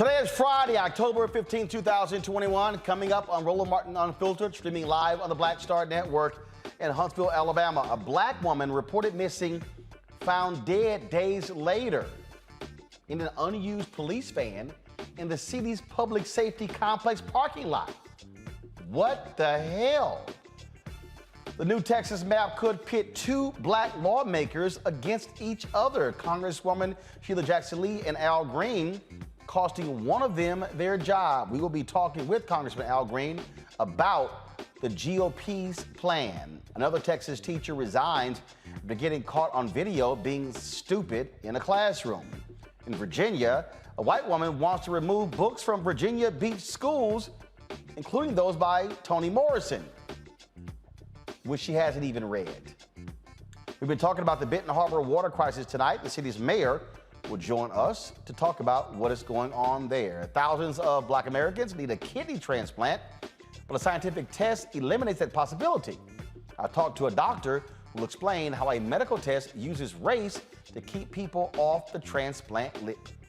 Today is Friday, October 15, 2021. Coming up on Roland Martin Unfiltered, streaming live on the Black Star Network in Huntsville, Alabama. A black woman reported missing, found dead days later in an unused police van in the city's public safety complex parking lot. What the hell? The new Texas map could pit two black lawmakers against each other. Congresswoman Sheila Jackson and Al Green costing one of them their job. We will be talking with Congressman Al Green about the GOP's plan. Another Texas teacher resigns after getting caught on video being stupid in a classroom. In Virginia, a white woman wants to remove books from Virginia Beach schools, including those by Toni Morrison, which she hasn't even read. We've been talking about the Benton Harbor water crisis tonight. The city's mayor will join us to talk about what is going on there. Thousands of black Americans need a kidney transplant, but a scientific test eliminates that possibility. I talked to a doctor who will explain how a medical test uses race to keep people off the transplant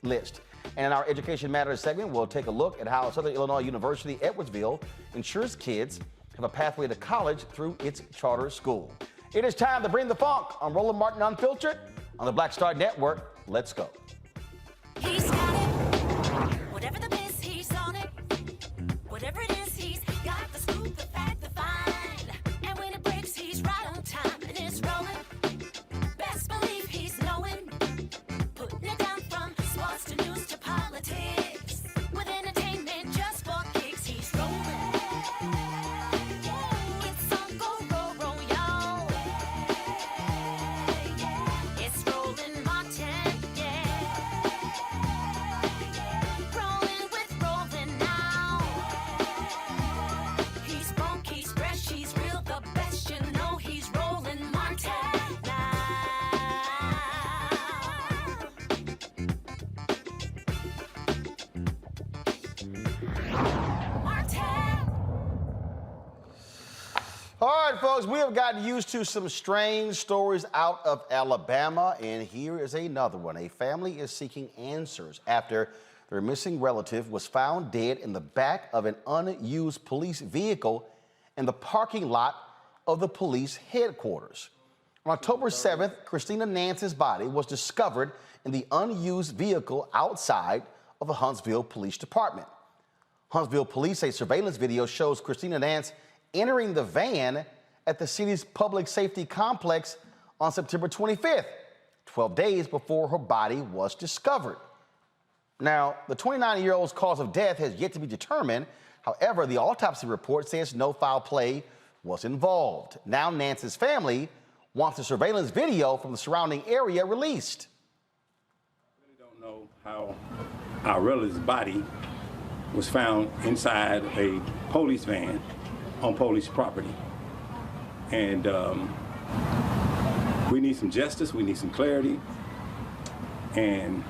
list. And in our Education Matters segment, we'll take a look at how Southern Illinois University Edwardsville ensures kids have a pathway to college through its charter school. It is time to bring the funk on Roland Martin Unfiltered on the Black Star Network. Let's go. He's got it. Whatever the miss, he's on it. Whatever it is, he's got the scoop, the fact, the find. And when it breaks, he's right on time and it's rolling. Best believe he's knowing. Putting it down from sports to news to politics. With entertainment just for kicks, he's rolling. It's on go, roll, y'all. It's Roland Martin, rolling with Roland now. He's funk, he's fresh, he's real, the best, you know he's Roland Martin now. Martin. All right, folks, we have gotten used to some strange stories out of Alabama, and here is another one. A family is seeking answers after their missing relative was found dead in the back of an unused police vehicle in the parking lot of the police headquarters. On October 7th, Christina Nance's body was discovered in the unused vehicle outside of the Huntsville Police Department. Huntsville police say surveillance video shows Christina Nance entering the van at the city's public safety complex on September 25th, 12 days before her body was discovered. Now, the 29-year-old's cause of death has yet to be determined. However, the autopsy report says no foul play was involved. Now, Nance's family wants the surveillance video from the surrounding area released. I really don't know how our relative's body was found inside a police van on police property. And we need some justice, we need some clarity, and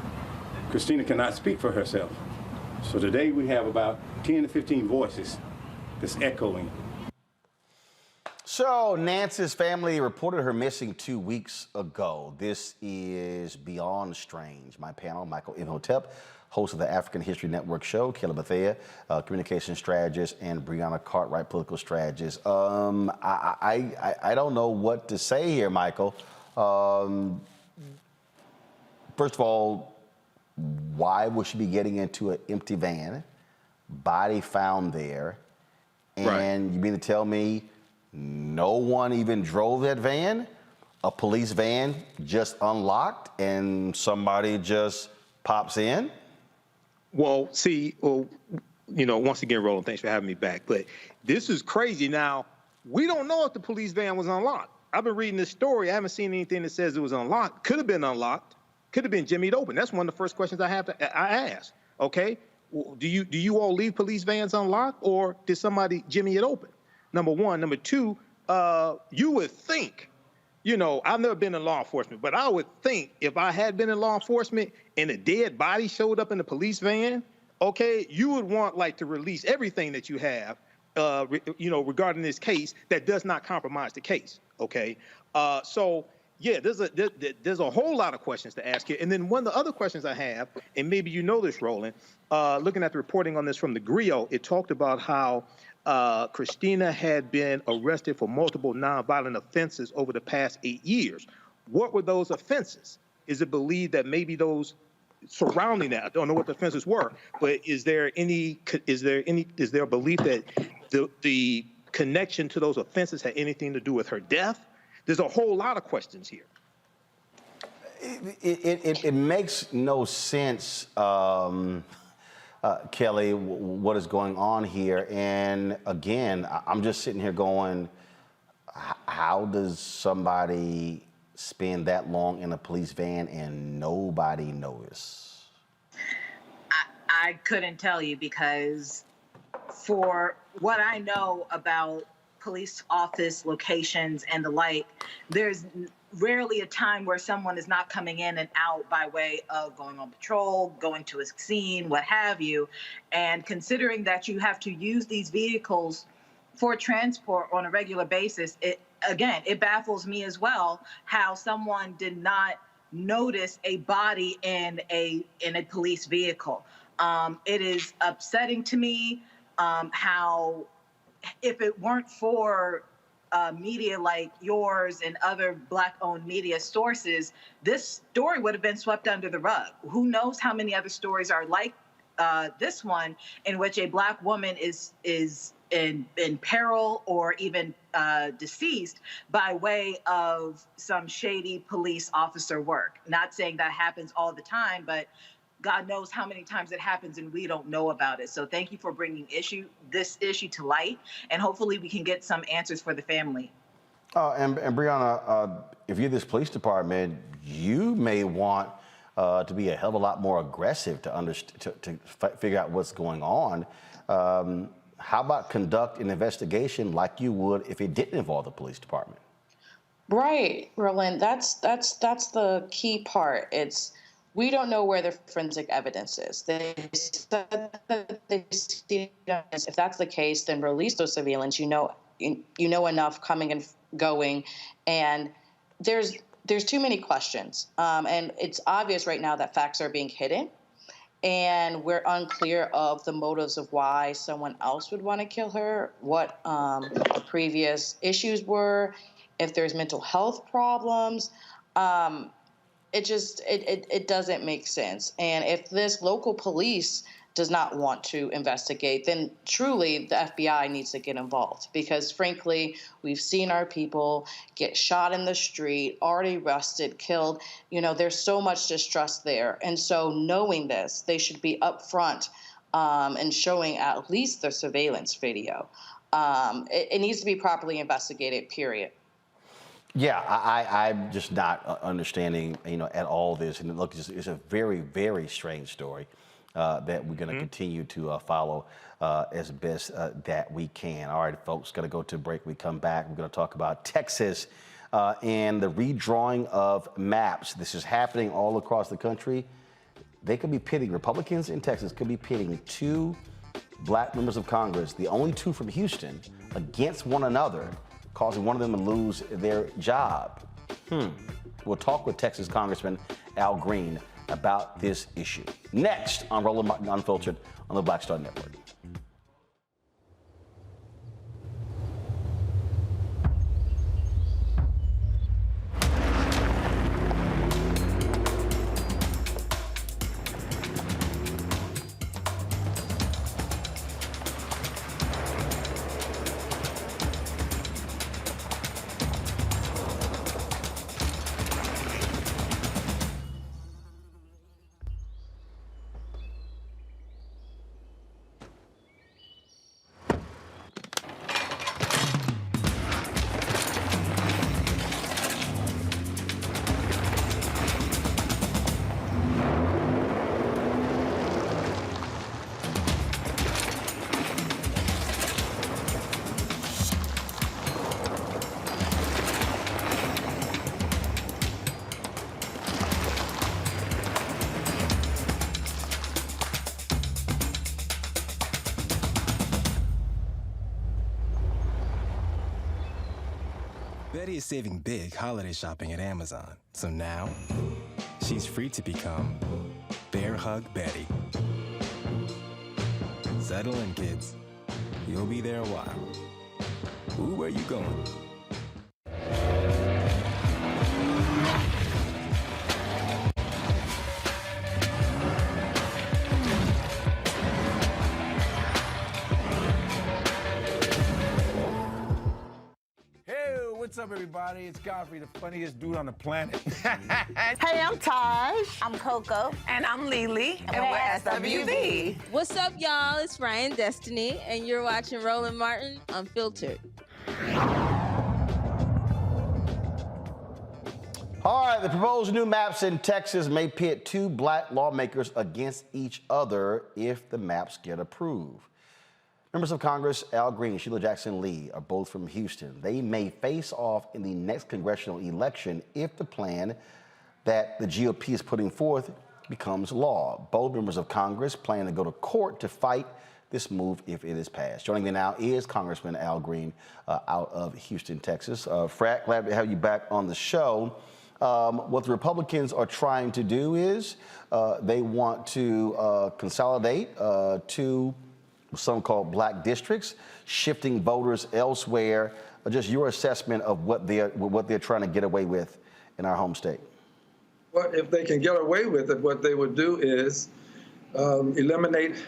Christina cannot speak for herself. So today we have about 10 to 15 voices that's echoing. So Nance's family reported her missing 2 weeks ago. This is beyond strange. My panel, Michael Imhotep, host of the African History Network show, Kayla Bethea, communication strategist, and Brianna Cartwright, political strategist. I don't know what to say here, Michael. First of all, why would she be getting into an empty van, body found there, and Right. You mean to tell me no one even drove that van? A police van just unlocked and somebody just pops in? Well, see, once again, Roland, thanks for having me back. But this is crazy. Now, we don't know if the police van was unlocked. I've been reading this story. I haven't seen anything that says it was unlocked. Could have been unlocked. Could have been jimmied open. That's one of the first questions I ask. Okay, do you all leave police vans unlocked, or did somebody jimmy it open? Number one. Number two, you would think, I've never been in law enforcement, but I would think if I had been in law enforcement and a dead body showed up in the police van, okay, you would want to release everything that you have, regarding this case that does not compromise the case. Okay, so Yeah, there's a whole lot of questions to ask here. And then one of the other questions I have, and maybe you know this, Roland, looking at the reporting on this from the Griot, it talked about how Christina had been arrested for multiple nonviolent offenses over the past 8 years. What were those offenses? Is it believed that maybe those surrounding that, I don't know what the offenses were, but is there a belief that the connection to those offenses had anything to do with her death? There's a whole lot of questions here. It makes no sense, Kelly, what is going on here. And again, I'm just sitting here going, how does somebody spend that long in a police van and nobody notice? I couldn't tell you, because for what I know about police office locations and the like, there's rarely a time where someone is not coming in and out by way of going on patrol, going to a scene, what have you. And considering that you have to use these vehicles for transport on a regular basis, it baffles me as well how someone did not notice a body in a police vehicle. It is upsetting to me how, if it weren't for media like yours and other Black-owned media sources, this story would have been swept under the rug. Who knows how many other stories are like this one, in which a Black woman is in peril or even deceased by way of some shady police officer work. Not saying that happens all the time, but God knows how many times it happens and we don't know about it. So thank you for bringing this issue to light, and hopefully we can get some answers for the family. And Brianna, if you're this police department, you may want to be a hell of a lot more aggressive to figure out what's going on. How about conduct an investigation like you would if it didn't involve the police department? Right, Roland. That's the key part. We don't know where the forensic evidence is. They said that they see evidence. If that's the case, then release those surveillance. You know enough coming and going, and there's too many questions. And it's obvious right now that facts are being hidden, and we're unclear of the motives of why someone else would want to kill her, what the previous issues were, if there's mental health problems. It doesn't make sense. And if this local police does not want to investigate, then truly the FBI needs to get involved, because frankly, we've seen our people get shot in the street, already arrested, killed. There's so much distrust there. And so knowing this, they should be upfront and showing at least the surveillance video. It needs to be properly investigated, period. Yeah, I'm just not understanding, at all this. And look, it's a very, very strange story that we're going to continue to follow as best that we can. All right, folks, going to go to a break. We come back. We're going to talk about Texas and the redrawing of maps. This is happening all across the country. They could be pitting, Republicans in Texas could be pitting two Black members of Congress, the only two from Houston, against one another, causing one of them to lose their job. We'll talk with Texas Congressman Al Green about this issue. Next on Roland Martin Unfiltered on the Black Star Network. Betty is saving big holiday shopping at Amazon. So now, she's free to become Bear Hug Betty. Settle in, kids. You'll be there a while. Ooh, where you going? What's up, everybody? It's Godfrey, the funniest dude on the planet. Hey, I'm Taj. I'm Coco. And I'm Lily. And we're SWV. What's up, y'all? It's Ryan Destiny, and you're watching Roland Martin Unfiltered. All right, the proposed new maps in Texas may pit two black lawmakers against each other if the maps get approved. Members of Congress Al Green and Sheila Jackson Lee are both from Houston. They may face off in the next congressional election if the plan that the GOP is putting forth becomes law. Both members of Congress plan to go to court to fight this move if it is passed. Joining me now is Congressman Al Green out of Houston, Texas. Frat, glad to have you back on the show. What the Republicans are trying to do is they want to consolidate two some called black districts, shifting voters elsewhere. Just your assessment of what they're trying to get away with in our home state. Well, if they can get away with it, what they would do is eliminate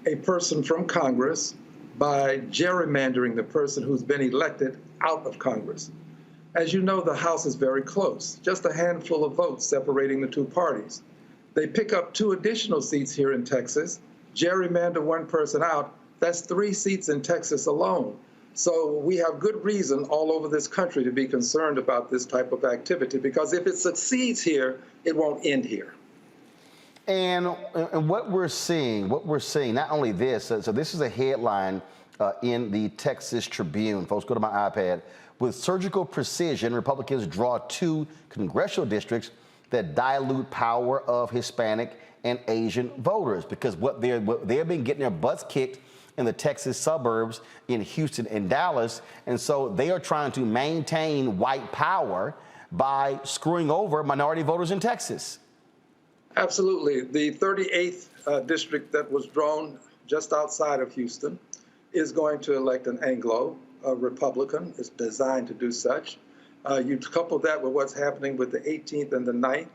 a person from Congress by gerrymandering the person who's been elected out of Congress. As you know, the House is very close, just a handful of votes separating the two parties. They pick up two additional seats here in Texas, gerrymander one person out, that's 3 seats in Texas alone. So we have good reason all over this country to be concerned about this type of activity, because if it succeeds here, it won't end here. And what we're seeing, not only this, so this is a headline in the Texas Tribune. Folks, go to my iPad. With surgical precision, Republicans draw 2 congressional districts that dilute power of Hispanic and Asian voters, because they've been getting their butts kicked in the Texas suburbs in Houston and Dallas, and so they are trying to maintain white power by screwing over minority voters in Texas. Absolutely. The 38th district that was drawn just outside of Houston is going to elect an Anglo Republican. It's designed to do such. You couple that with what's happening with the 18th and the 9th,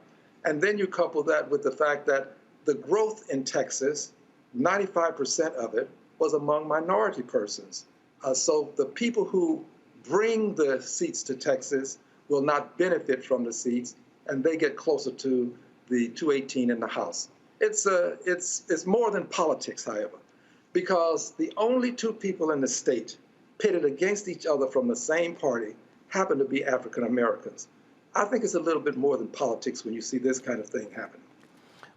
and then you couple that with the fact that the growth in Texas, 95% of it was among minority persons. So the people who bring the seats to Texas will not benefit from the seats, and they get closer to the 218 in the House. It's more than politics, however, because the only 2 people in the state pitted against each other from the same party happen to be African Americans. I think it's a little bit more than politics when you see this kind of thing happen.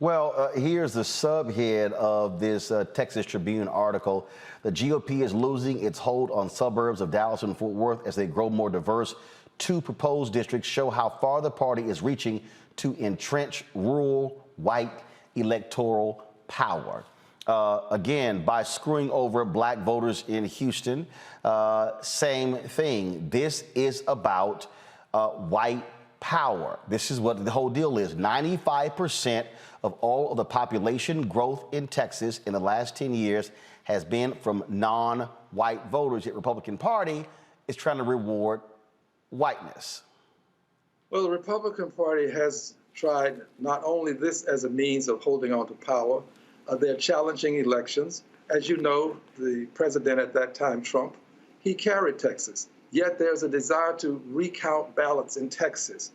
Well, here's the subhead of this Texas Tribune article. The GOP is losing its hold on suburbs of Dallas and Fort Worth as they grow more diverse. 2 proposed districts show how far the party is reaching to entrench rural white electoral power. Again, by screwing over black voters in Houston, same thing. This is about white power. This is what the whole deal is. 95% of all of the population growth in Texas in the last 10 years has been from non-white voters, yet Republican Party is trying to reward whiteness. Well, the Republican Party has tried not only this as a means of holding on to power, they're challenging elections. As you know, the president at that time, Trump, he carried Texas. Yet there's a desire to recount ballots in Texas.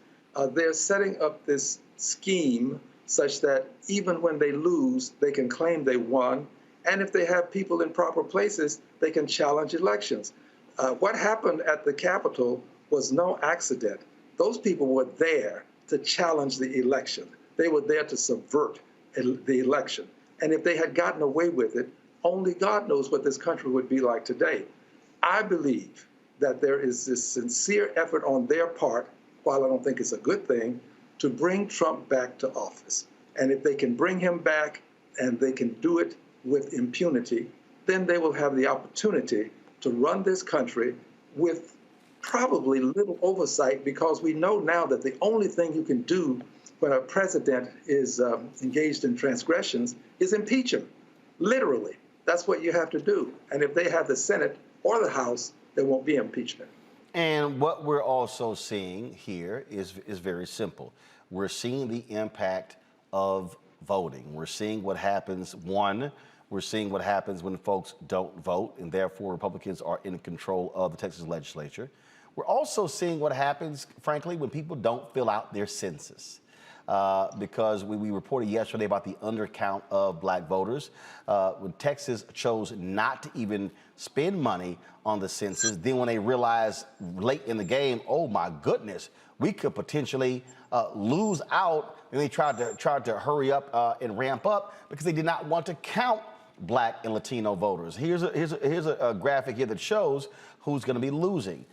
They're setting up this scheme such that even when they lose, they can claim they won. And if they have people in proper places, they can challenge elections. What happened at the Capitol was no accident. Those people were there to challenge the election. They were there to subvert the election. And if they had gotten away with it, only God knows what this country would be like today. I believe that there is this sincere effort on their part, while I don't think it's a good thing, to bring Trump back to office. And if they can bring him back and they can do it with impunity, then they will have the opportunity to run this country with probably little oversight, because we know now that the only thing you can do when a president is engaged in transgressions is impeach him. Literally, that's what you have to do. And if they have the Senate or the House, there won't be impeachment. And what we're also seeing here is very simple. We're seeing the impact of voting. We're seeing what happens, we're seeing what happens when folks don't vote, and therefore Republicans are in control of the Texas legislature. We're also seeing what happens, frankly, when people don't fill out their census. Because we reported yesterday about the undercount of black voters. When Texas chose not to even spend money on the census, then when they realized late in the game, oh my goodness, we could potentially lose out, and they tried to hurry up and ramp up because they did not want to count black and Latino voters. Here's a graphic here that shows who's going to be losing.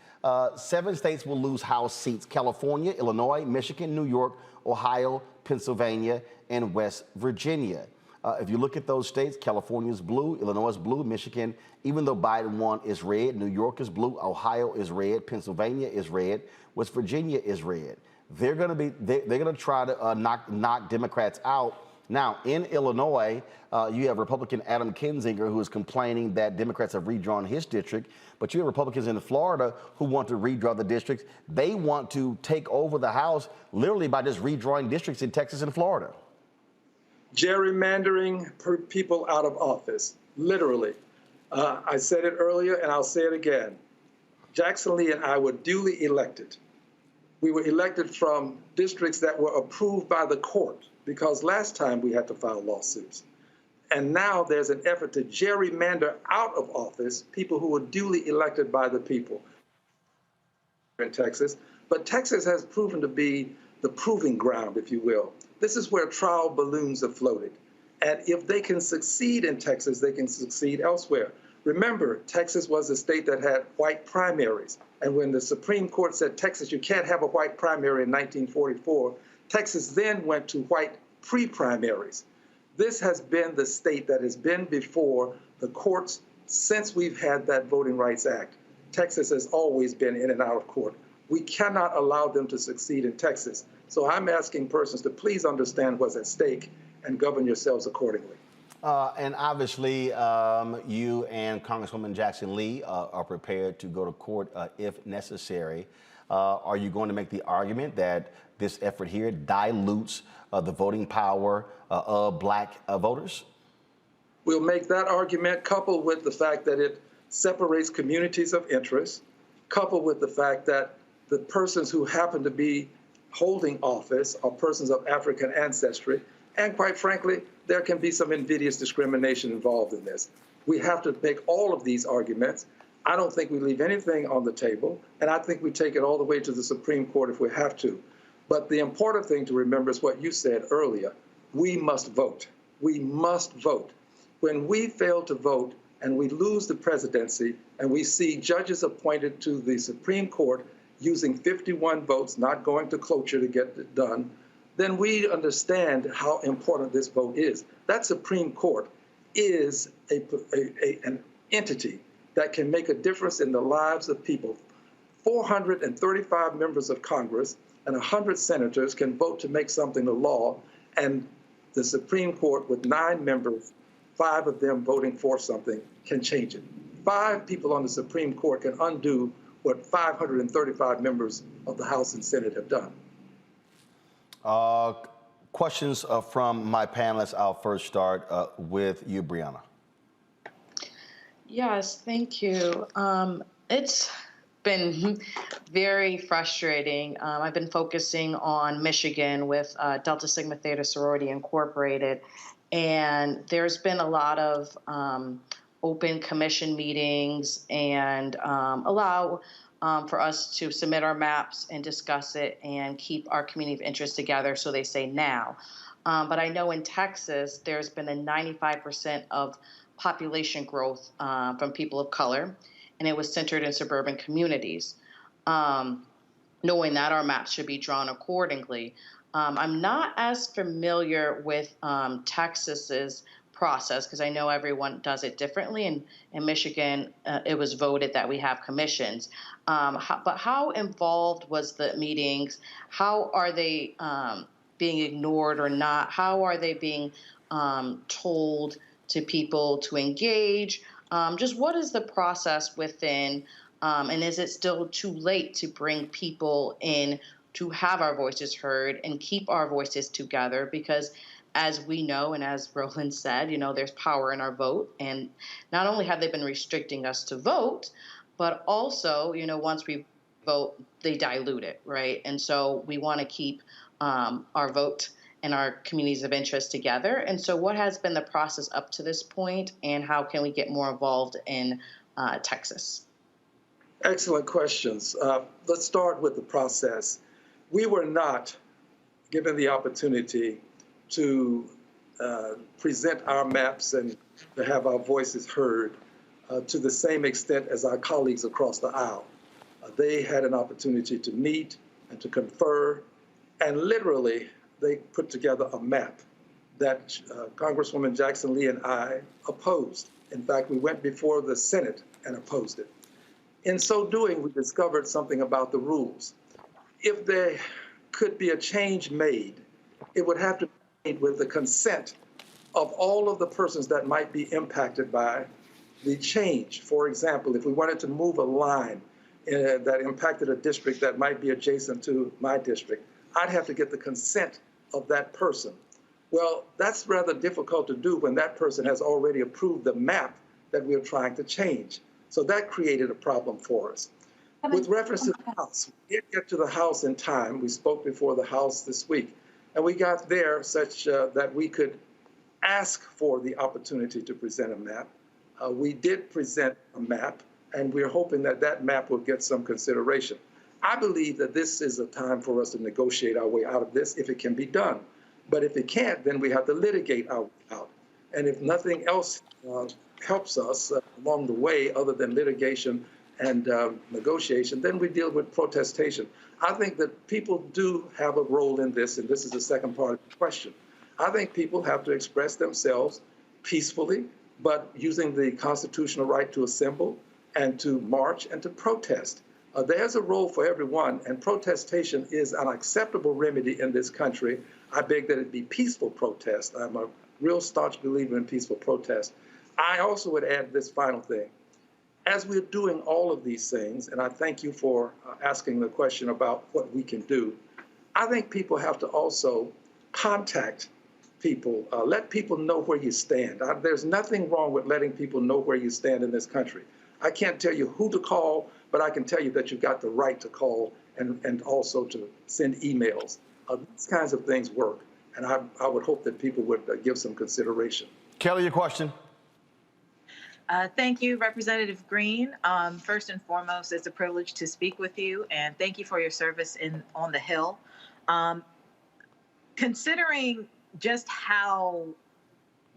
7 states will lose House seats: California, Illinois, Michigan, New York, Ohio, Pennsylvania, and West Virginia. If you look at those states, California is blue, Illinois is blue, Michigan, even though Biden won, is red. New York is blue, Ohio is red, Pennsylvania is red, West Virginia is red. They're going to try to knock Democrats out. Now, in Illinois, you have Republican Adam Kinzinger, who is complaining that Democrats have redrawn his district, but you have Republicans in Florida who want to redraw the districts. They want to take over the House literally by just redrawing districts in Texas and Florida. Gerrymandering people out of office, literally. I said it earlier, and I'll say it again. Jackson Lee and I were duly elected. We were elected from districts that were approved by the court, because last time we had to file lawsuits. And now there's an effort to gerrymander out of office people who were duly elected by the people in Texas. But Texas has proven to be the proving ground, if you will. This is where trial balloons are floated. And if they can succeed in Texas, they can succeed elsewhere. Remember, Texas was a state that had white primaries. And when the Supreme Court said, Texas, you can't have a white primary in 1944, Texas then went to white pre-primaries. This has been the state that has been before the courts since we've had that Voting Rights Act. Texas has always been in and out of court. We cannot allow them to succeed in Texas. So I'm asking persons to please understand what's at stake and govern yourselves accordingly. And obviously, you and Congresswoman Jackson Lee are prepared to go to court if necessary. Are you going to make the argument that this effort here dilutes the voting power of black voters? We'll make that argument, coupled with the fact that it separates communities of interest, coupled with the fact that the persons who happen to be holding office are persons of African ancestry. And quite frankly, there can be some invidious discrimination involved in this. We have to make all of these arguments. I don't think we leave anything on the table, and I think we take it all the way to the Supreme Court if we have to. But the important thing to remember is what you said earlier. We must vote. We must vote. When we fail to vote and we lose the presidency and we see judges appointed to the Supreme Court using 51 votes, not going to cloture to get it done, then we understand how important this vote is. That Supreme Court is an entity that can make a difference in the lives of people. 435 members of Congress and 100 senators can vote to make something a law, and the Supreme Court, with 9 members, 5 of them voting for something, can change it. 5 people on the Supreme Court can undo what 535 members of the House and Senate have done. Questions from my panelists. I'll first start with you, Brianna. Yes, thank you. It's been very frustrating. I've been focusing on Michigan with Delta Sigma Theta Sorority Incorporated, and there's been a lot of open commission meetings and allow for us to submit our maps and discuss it and keep our community of interest together, so they say now. But I know in Texas, there's been a 95% of population growth from people of color, and it was centered in suburban communities. Knowing that, our maps should be drawn accordingly. I'm not as familiar with Texas's process, because I know everyone does it differently. And in Michigan, it was voted that we have commissions. But how involved was the meetings? How are they being ignored or not? How are they being told to people to engage? Just what is the process within, and is it still too late to bring people in to have our voices heard and keep our voices together? Because as we know, and as Roland said, there's power in our vote. And not only have they been restricting us to vote, but also, once we vote, they dilute it, right? And so we want to keep our vote and our communities of interest together. And so what has been the process up to this point, and how can we get more involved in Texas? Excellent questions. Let's start with the process. We were not given the opportunity to present our maps and to have our voices heard to the same extent as our colleagues across the aisle. They had an opportunity to meet and to confer, and literally they put together a map that Congresswoman Jackson Lee and I opposed. In fact, we went before the Senate and opposed it. In so doing, we discovered something about the rules. If there could be a change made, it would have to with the consent of all of the persons that might be impacted by the change. For example, if we wanted to move a line that impacted a district that might be adjacent to my district, I'd have to get the consent of that person. Well, that's rather difficult to do when that person has already approved the map that we're trying to change. So that created a problem for us. With reference to the House, we did get to the House in time. We spoke before the House this week. And we got there such that we could ask for the opportunity to present a map. We did present a map, and we're hoping that that map will get some consideration. I believe that this is a time for us to negotiate our way out of this if it can be done. But if it can't, then we have to litigate our way out. And if nothing else helps us along the way other than litigation and negotiation, then we deal with protestation. I think that people do have a role in this, and this is the second part of the question. I think people have to express themselves peacefully, but using the constitutional right to assemble and to march and to protest. There's a role for everyone, and protestation is an acceptable remedy in this country. I beg that it be peaceful protest. I'm a real staunch believer in peaceful protest. I also would add this final thing. As we're doing all of these things, and I thank you for asking the question about what we can do, I think people have to also contact people, let people know where you stand. There's nothing wrong with letting people know where you stand in this country. I can't tell you who to call, but I can tell you that you've got the right to call and also to send emails. These kinds of things work, and I would hope that people would give some consideration. Kelly, your question. Thank you, Representative Green. First and foremost, it's a privilege to speak with you, and thank you for your service on the Hill. Considering just how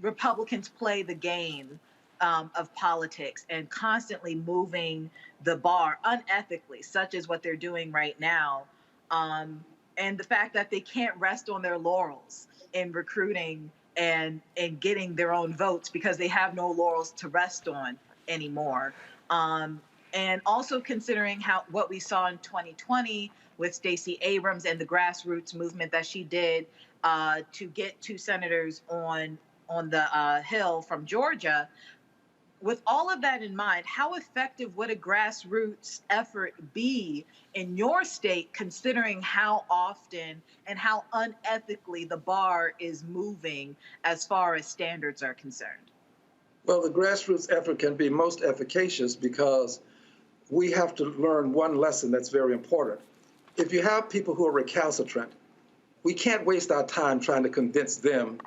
Republicans play the game of politics and constantly moving the bar unethically, such as what they're doing right now, and the fact that they can't rest on their laurels in recruiting and getting their own votes because they have no laurels to rest on anymore. And also considering what we saw in 2020 with Stacey Abrams and the grassroots movement that she did to get 2 senators on the Hill from Georgia. With all of that in mind, how effective would a grassroots effort be in your state, considering how often and how unethically the bar is moving as far as standards are concerned? Well, the grassroots effort can be most efficacious because we have to learn one lesson that's very important. If you have people who are recalcitrant, we can't waste our time trying to convince them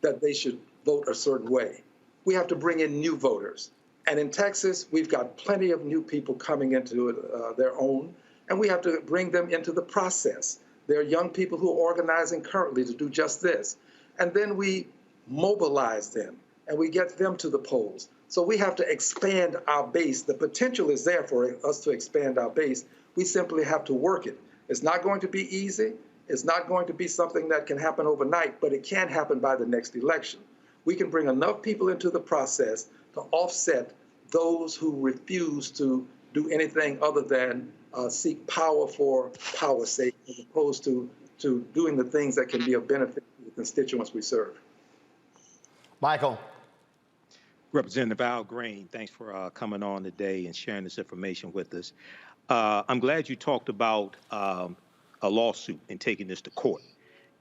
that they should vote a certain way. We have to bring in new voters. And in Texas, we've got plenty of new people coming into their own, and we have to bring them into the process. There are young people who are organizing currently to do just this. And then we mobilize them, and we get them to the polls. So we have to expand our base. The potential is there for us to expand our base. We simply have to work it. It's not going to be easy. It's not going to be something that can happen overnight, but it can happen by the next election. we can bring enough people into the process to offset those who refuse to do anything other than seek power for power's sake, as opposed to doing the things that can be of benefit to the constituents we serve. Michael. Representative Al Green, thanks for coming on today and sharing this information with us. I'm glad you talked about a lawsuit and taking this to court.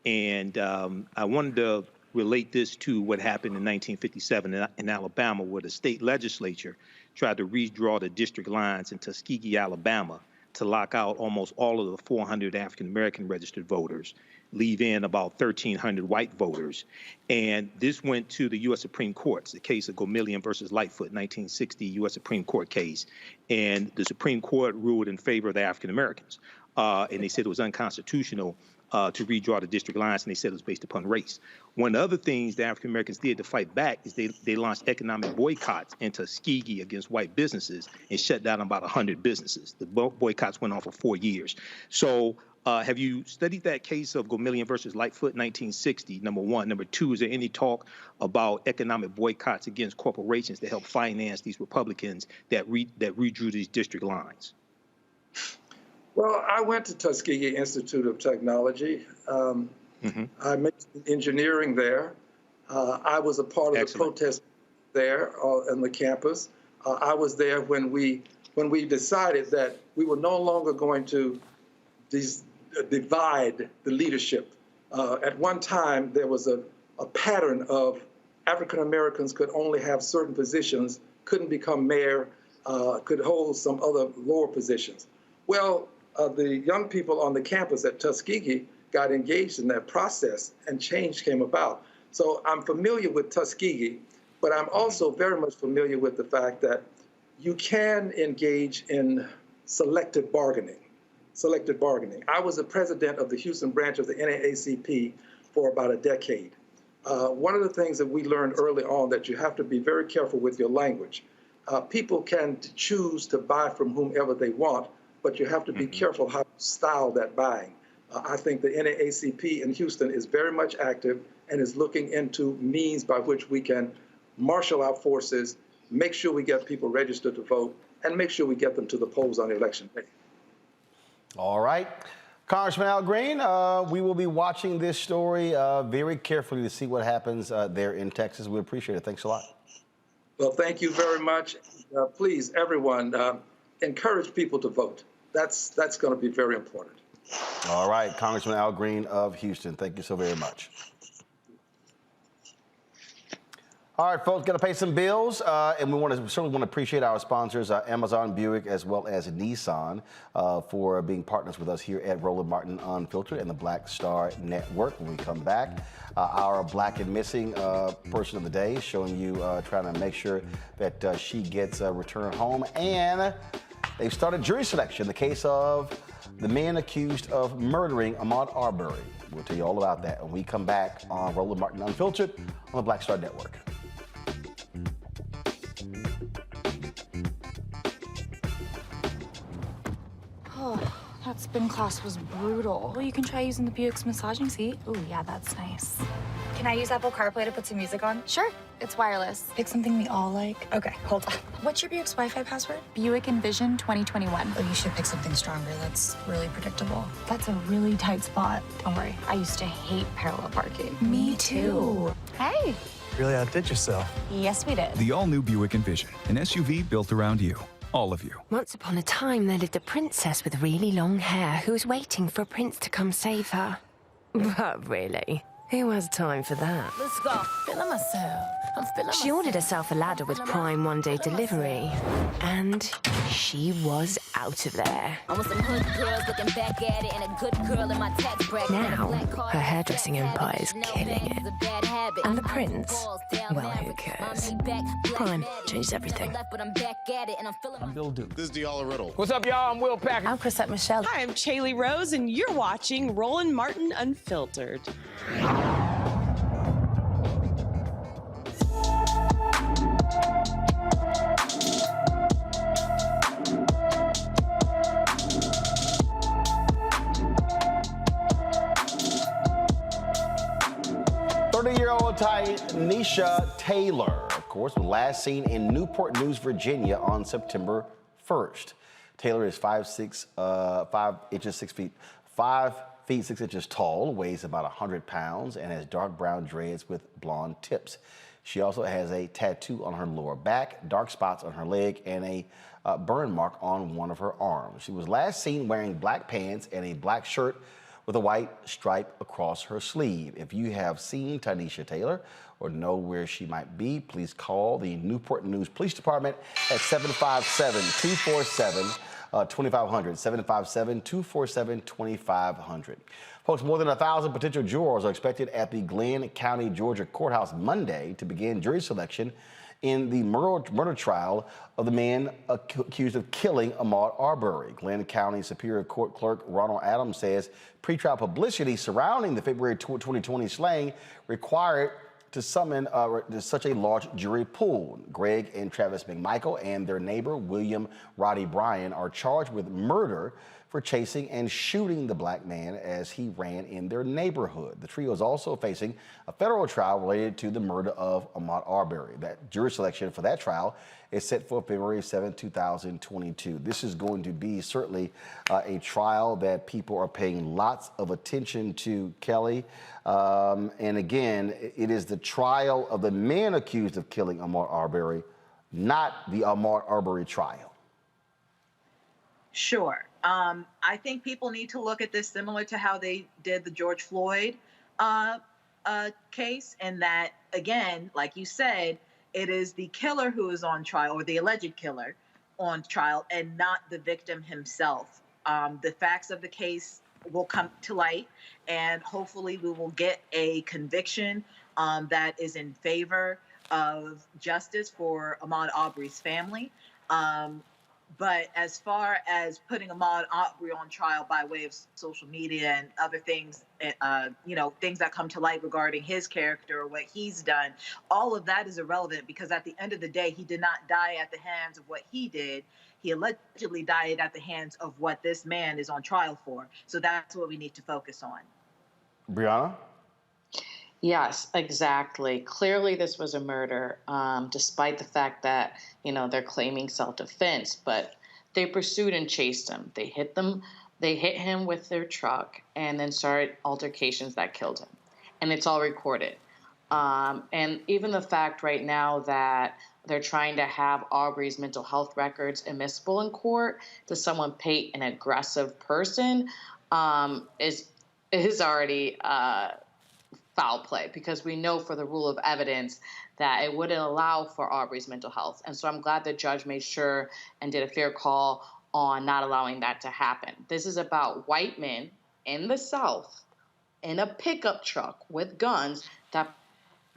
And I wanted to relate this to what happened in 1957 in Alabama, where the state legislature tried to redraw the district lines in Tuskegee, Alabama, to lock out almost all of the 400 African-American registered voters, leave in about 1,300 white voters. And this went to the U.S. Supreme Court, the case of Gomillion versus Lightfoot, 1960 U.S. Supreme Court case. And the Supreme Court ruled in favor of the African-Americans. And they said it was unconstitutional to redraw the district lines, and they said it was based upon race. One of the other things the African Americans did to fight back is they launched economic boycotts in Tuskegee against white businesses and shut down about 100 businesses. The boycotts went on for 4 years. So have you studied that case of Gomillion versus Lightfoot, 1960, number one? Number two, is there any talk about economic boycotts against corporations to help finance these Republicans that redrew these district lines? Well, I went to Tuskegee Institute of Technology. I made engineering there. I was a part of the protest there on the campus. I was there when we decided that we were no longer going to divide the leadership. At one time, there was a pattern of African Americans could only have certain positions, couldn't become mayor, could hold some other lower positions. Well, the young people on the campus at Tuskegee got engaged in that process, and change came about. So I'm familiar with Tuskegee, but I'm also very much familiar with the fact that you can engage in selective bargaining. I was the president of the Houston branch of the NAACP for about a decade. One of the things that we learned early on that you have to be very careful with your language. People can choose to buy from whomever they want, but you have to be careful how you style that buying. I think the NAACP in Houston is very much active and is looking into means by which we can marshal our forces, make sure we get people registered to vote, and make sure we get them to the polls on election day. All right. Congressman Al Green, we will be watching this story very carefully to see what happens there in Texas. We appreciate it. Thanks a lot. Well, thank you very much. Please, everyone, encourage people to vote. That's going to be very important. All right, Congressman Al Green of Houston, thank you so very much. All right, folks, got to pay some bills, and we certainly want to appreciate our sponsors, Amazon, Buick, as well as Nissan, for being partners with us here at Roland Martin Unfiltered and the Black Star Network. When we come back, our Black and Missing person of the day, showing you trying to make sure that she gets returned home, and they've started jury selection in the case of the man accused of murdering Ahmaud Arbery. We'll tell you all about that when we come back on Roland Martin Unfiltered on the Black Star Network. Oh, that spin class was brutal. Well, you can try using the Buick's massaging seat. Oh, yeah, that's nice. Can I use Apple CarPlay to put some music on? Sure, it's wireless. Pick something we all like. Okay, hold on. What's your Buick's Wi-Fi password? Buick Envision 2021. Oh, you should pick something stronger. That's really predictable. That's a really tight spot. Don't worry, I used to hate parallel parking. Me too. Hey. Really outdid yourself. Yes, we did. The all-new Buick Envision, an SUV built around you. All of you. Once upon a time, there lived a princess with really long hair who was waiting for a prince to come save her. But really, who has time for that? Let's go. Feeling myself. I'm feeling She ordered herself a ladder with Prime one-day delivery, and she was out of there. I want some hood girls looking back at it and a good girl in my tax bracket. Now, her hairdressing empire is killing it. And the prince? Well, who cares? Prime changes everything. I'm Bill Duke. This is Diala Riddle. What's up, y'all? I'm Will Packer. I'm Chrisette Michelle. Hi, I'm Chaley Rose, and you're watching Roland Martin Unfiltered. Tynesha Taylor, of course, was last seen in Newport News, Virginia on September 1st. Taylor is 5 feet 6 inches tall, weighs about 100 pounds, and has dark brown dreads with blonde tips. She also has a tattoo on her lower back, dark spots on her leg, and a burn mark on one of her arms. She was last seen wearing black pants and a black shirt with a white stripe across her sleeve. If you have seen Tynesha Taylor or know where she might be, please call the Newport News Police Department at 757-247-2500, 757-247-2500. Folks, more than 1,000 potential jurors are expected at the Glenn County, Georgia courthouse Monday to begin jury selection in the murder trial of the man accused of killing Ahmaud Arbery. Glenn County Superior Court Clerk Ronald Adams says pretrial publicity surrounding the February 2020 slaying required to summon such a large jury pool. Greg and Travis McMichael and their neighbor, William Roddy Bryan, are charged with murder for chasing and shooting the black man as he ran in their neighborhood. The trio is also facing a federal trial related to the murder of Ahmaud Arbery. That jury selection for that trial is set for February 7, 2022. This is going to be certainly a trial that people are paying lots of attention to, Kelly. And again, it is the trial of the man accused of killing Ahmaud Arbery, not the Ahmaud Arbery trial. Sure. I think people need to look at this similar to how they did the George Floyd case, and that, again, like you said, it is the killer who is on trial, or the alleged killer on trial, and not the victim himself. The facts of the case will come to light, and hopefully we will get a conviction that is in favor of justice for Ahmaud Arbery's family. But as far as putting Ahmaud Arbery on trial by way of social media and other things, things that come to light regarding his character or what he's done, all of that is irrelevant, because at the end of the day, he did not die at the hands of what he did. He allegedly died at the hands of what this man is on trial for. So that's what we need to focus on. Brianna? Yes, exactly. Clearly, this was a murder, despite the fact that, they're claiming self-defense, but they pursued and chased him. They hit him with their truck and then started altercations that killed him. And it's all recorded. And even the fact right now that they're trying to have Arbery's mental health records admissible in court to someone pay an aggressive person is already foul play, because we know for the rule of evidence that it wouldn't allow for Arbery's mental health. And so I'm glad the judge made sure and did a fair call on not allowing that to happen. This is about white men in the South in a pickup truck with guns that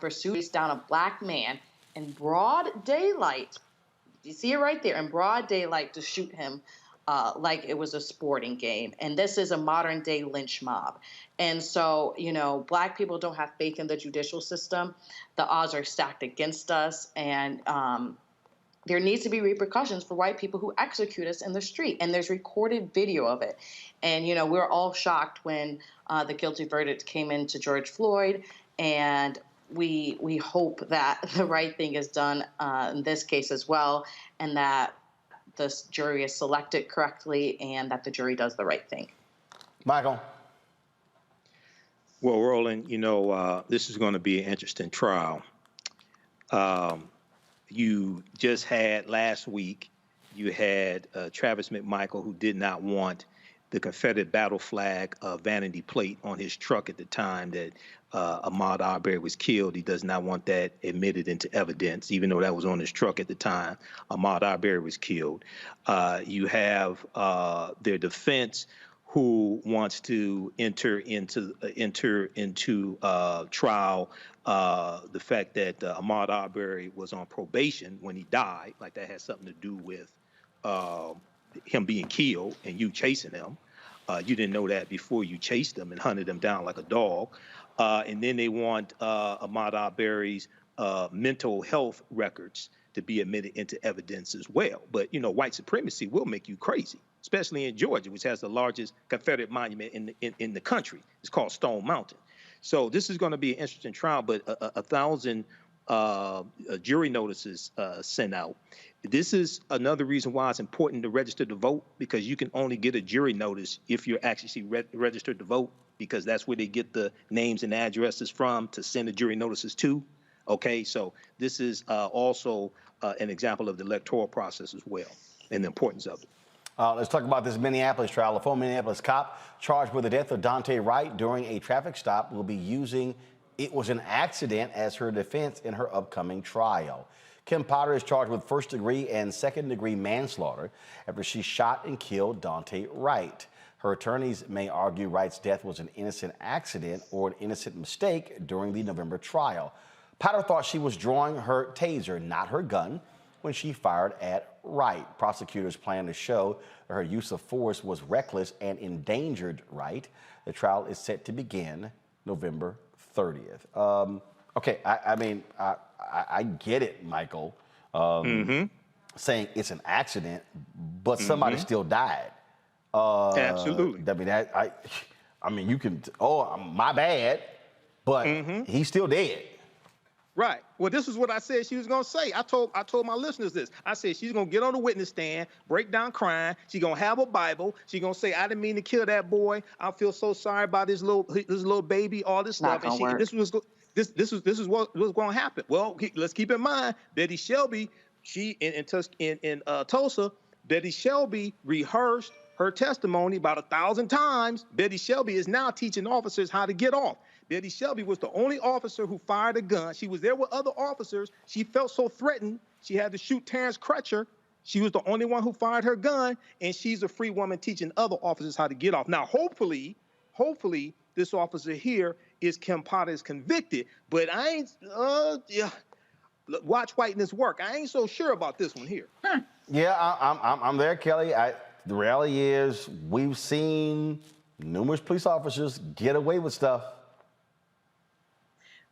pursues down a black man in broad daylight. You see it right there, in broad daylight, to shoot him like it was a sporting game. And this is a modern day lynch mob. And so, black people don't have faith in the judicial system. The odds are stacked against us. And there needs to be repercussions for white people who execute us in the street. And there's recorded video of it. And, we're all shocked when the guilty verdict came into George Floyd. And we hope that the right thing is done in this case as well, and that this jury is selected correctly, and that the jury does the right thing. Michael? Well, Roland, this is going to be an interesting trial. You just had last week, you had Travis McMichael, who did not want the Confederate battle flag vanity plate on his truck at the time that Ahmaud Arbery was killed. He does not want that admitted into evidence, even though that was on his truck at the time Ahmaud Arbery was killed. You have their defense, who wants to enter into trial the fact that Ahmaud Arbery was on probation when he died, like that has something to do with him being killed and you chasing him. You didn't know that before you chased him and hunted him down like a dog. And then they want Ahmaud Arbery's mental health records to be admitted into evidence as well. But, white supremacy will make you crazy, especially in Georgia, which has the largest Confederate monument in the country. It's called Stone Mountain. So this is going to be an interesting trial, but 1,000 jury notices sent out. This is another reason why it's important to register to vote, because you can only get a jury notice if you're actually registered to vote, because that's where they get the names and addresses from to send the jury notices to. Okay, so this is also an example of the electoral process as well and the importance of it. Let's talk about this Minneapolis trial. A former Minneapolis cop charged with the death of Daunte Wright during a traffic stop will be using "it was an accident" as her defense in her upcoming trial. Kim Potter is charged with first-degree and second-degree manslaughter after she shot and killed Daunte Wright. Her attorneys may argue Wright's death was an innocent accident or an innocent mistake during the November trial. Potter thought she was drawing her taser, not her gun, when she fired at Wright. Prosecutors plan to show that her use of force was reckless and endangered Wright. The trial is set to begin November 30th. Okay, I get it, Michael, saying it's an accident, but somebody still died. Absolutely. I mean, you can, my bad, but he's still dead. Right. Well, this is what I said she was going to say. I told my listeners this. I said she's going to get on the witness stand, break down crying. She's going to have a Bible. She's going to say, "I didn't mean to kill that boy. I feel so sorry about this little baby," all this stuff. And this is what was going to happen. Well, let's keep in mind, Betty Shelby, in Tulsa, Betty Shelby rehearsed her testimony about 1,000 times. Betty Shelby is now teaching officers how to get off. Betty Shelby was the only officer who fired a gun. She was there with other officers. She felt so threatened, she had to shoot Terrence Crutcher. She was the only one who fired her gun, and she's a free woman teaching other officers how to get off. Now, hopefully, this officer here is Kim Potter is convicted, but I ain't, watch whiteness work. I ain't so sure about this one here. Yeah, I'm there, Kelly. The reality is we've seen numerous police officers get away with stuff.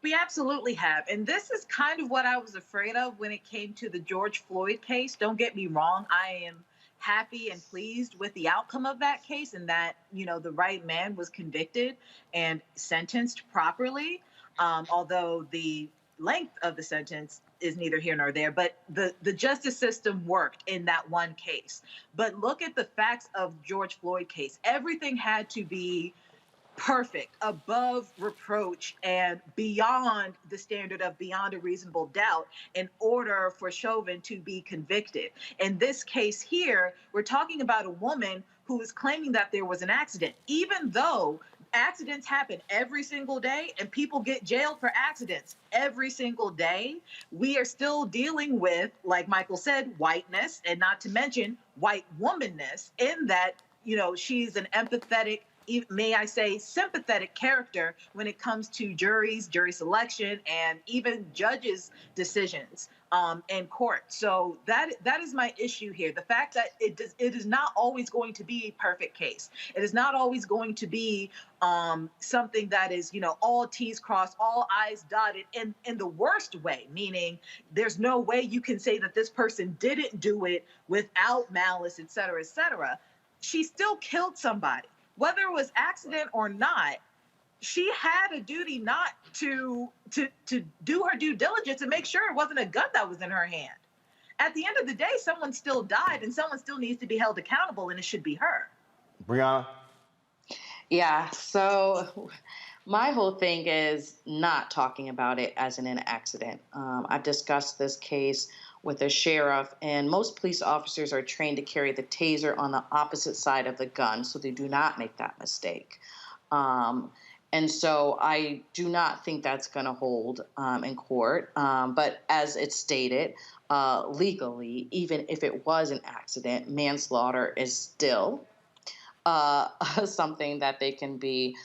We absolutely have. And this is kind of what I was afraid of when it came to the George Floyd case. Don't get me wrong. I am happy and pleased with the outcome of that case, and that, the right man was convicted and sentenced properly. Although the length of the sentence is neither here nor there, but the justice system worked in that one case. But look at the facts of George Floyd case. Everything had to be perfect, above reproach, and beyond the standard of beyond a reasonable doubt in order for Chauvin to be convicted. In this case here, we're talking about a woman who is claiming that there was an accident, even though accidents happen every single day and people get jailed for accidents every single day. We are still dealing with, like Michael said, whiteness, and not to mention white womanness, in that, she's an empathetic, may I say, sympathetic character when it comes to juries, jury selection, and even judges' decisions in court. So that is my issue here. The fact that it is not always going to be a perfect case. It is not always going to be something that is, all T's crossed, all I's dotted in the worst way, meaning there's no way you can say that this person didn't do it without malice, et cetera, et cetera. She still killed somebody. Whether it was accident or not, she had a duty not to do her due diligence and make sure it wasn't a gun that was in her hand. At the end of the day, someone still died and someone still needs to be held accountable, and it should be her. Brianna? Yeah, so my whole thing is not talking about it as an accident. I've discussed this case with a sheriff, and most police officers are trained to carry the taser on the opposite side of the gun, so they do not make that mistake. And so I do not think that's going to hold in court. But as it's stated, legally, even if it was an accident, manslaughter is still something that they can be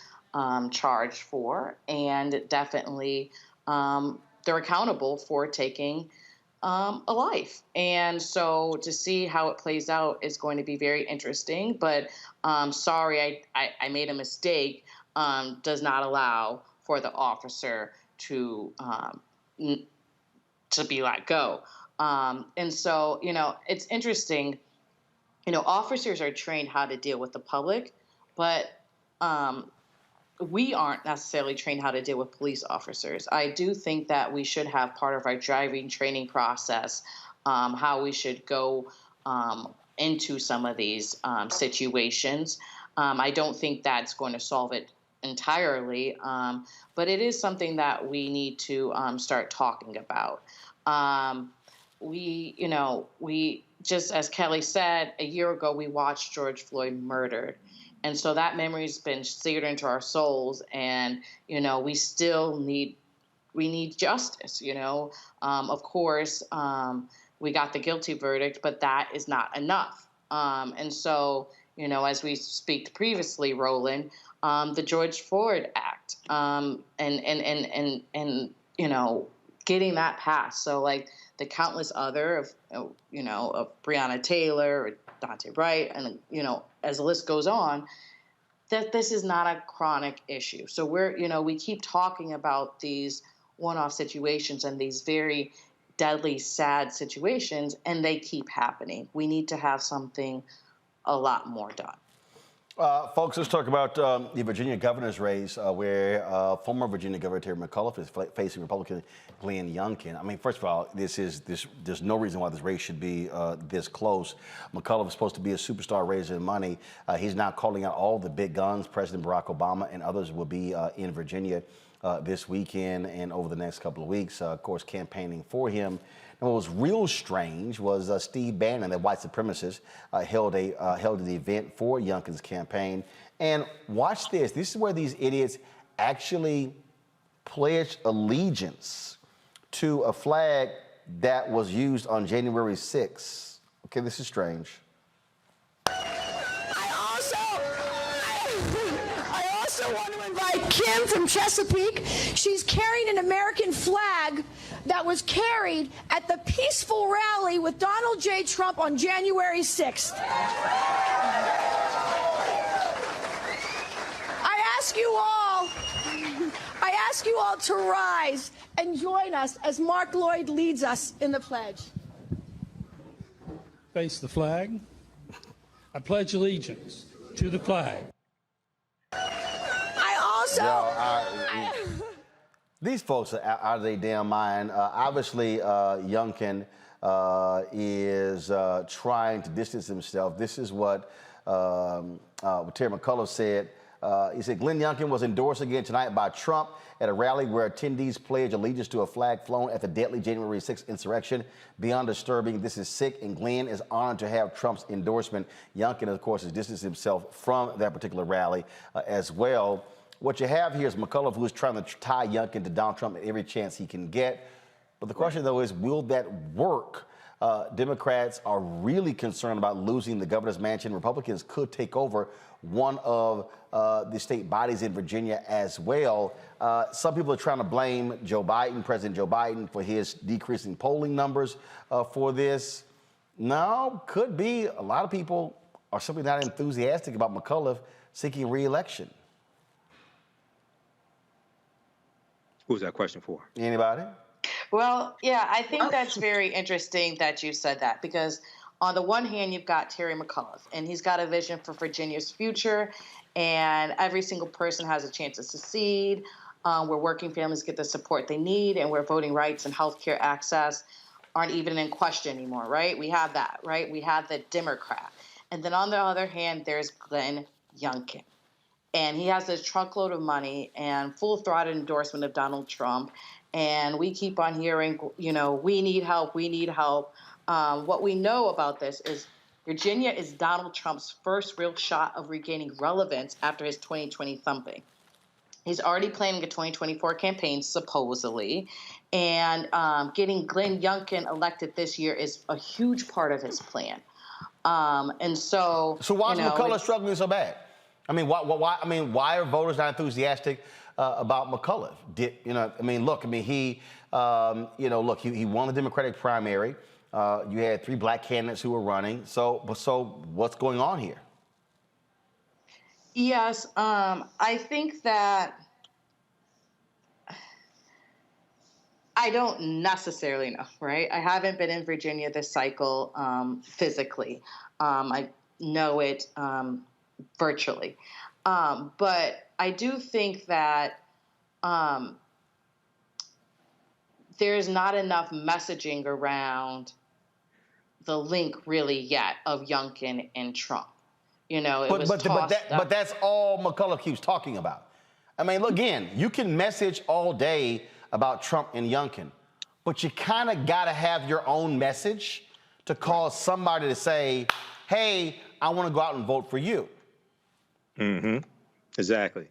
charged for, and definitely they're accountable for taking a life. And so to see how it plays out is going to be very interesting. But sorry, I made a mistake does not allow for the officer to be let go. And so, it's interesting. Officers are trained how to deal with the public, but we aren't necessarily trained how to deal with police officers. I do think that we should have part of our driving training process, how we should go into some of these situations. I don't think that's going to solve it entirely, but it is something that we need to start talking about. We just, as Kelly said, a year ago, we watched George Floyd murdered. And so that memory's been seared into our souls. And, we still need justice, Of course, we got the guilty verdict, but that is not enough. And so, as we speak previously, Roland, the George Floyd Act, and getting that passed. So like the countless other of Breonna Taylor, or Dante Wright, and as the list goes on, that this is not a chronic issue. So we keep talking about these one-off situations and these very deadly, sad situations, and they keep happening. We need to have something a lot more done. Folks, let's talk about the Virginia governor's race, where former Virginia Governor Terry McAuliffe is facing Republican Glenn Youngkin. I mean, first of all, there's no reason why this race should be this close. McAuliffe is supposed to be a superstar raising money. He's now calling out all the big guns. President Barack Obama and others will be in Virginia this weekend and over the next couple of weeks, of course, campaigning for him. And what was real strange was Steve Bannon, the white supremacist, held an event for Youngkin's campaign. And watch this. This is where these idiots actually pledged allegiance to a flag that was used on January 6th. Okay, this is strange. I also want to invite Kim from Chesapeake. She's carrying an American flag that was carried at the peaceful rally with Donald J. Trump on January 6th. I ask you all to rise and join us as Mark Lloyd leads us in the pledge. Face the flag. I pledge allegiance to the flag. These folks are out of their damn mind. Obviously, Youngkin is trying to distance himself. This is what Terry McAuliffe said. He said, Glenn Youngkin was endorsed again tonight by Trump at a rally where attendees pledged allegiance to a flag flown at the deadly January 6th insurrection. Beyond disturbing, this is sick, and Glenn is honored to have Trump's endorsement. Youngkin, of course, has distanced himself from that particular rally as well. What you have here is McAuliffe, who is trying to tie Youngkin to Donald Trump at every chance he can get. But the question, though, is will that work? Democrats are really concerned about losing the governor's mansion. Republicans could take over one of the state bodies in Virginia as well. Some people are trying to blame Joe Biden, President Joe Biden, for his decreasing polling numbers for this. No, could be. A lot of people are simply not enthusiastic about McAuliffe seeking re-election. Who's that question for? Anybody? Well, yeah, I think that's very interesting that you said that, because on the one hand, you've got Terry McAuliffe, and he's got a vision for Virginia's future, and every single person has a chance to succeed, where working families get the support they need, and where voting rights and healthcare access aren't even in question anymore, right? We have that, right? We have the Democrat. And then on the other hand, there's Glenn Youngkin. And he has this truckload of money and full-throated endorsement of Donald Trump. And we keep on hearing, we need help, we need help. What we know about this is Virginia is Donald Trump's first real shot of regaining relevance after his 2020 thumping. He's already planning a 2024 campaign, supposedly. And getting Glenn Youngkin elected this year is a huge part of his plan. So why is McAuliffe struggling so bad? I mean, why are voters not enthusiastic about McAuliffe? He won the Democratic primary. You had 3 black candidates who were running. So what's going on here? Yes, I think that I don't necessarily know, right? I haven't been in Virginia this cycle physically. I know it virtually. But I do think that there's not enough messaging around the link really yet of Youngkin and Trump. You know, it was tossed up. But that's all McCullough keeps talking about. I mean, look, again, you can message all day about Trump and Youngkin, but you kind of got to have your own message to cause somebody to say, hey, I want to go out and vote for you. Mm-hmm. Exactly.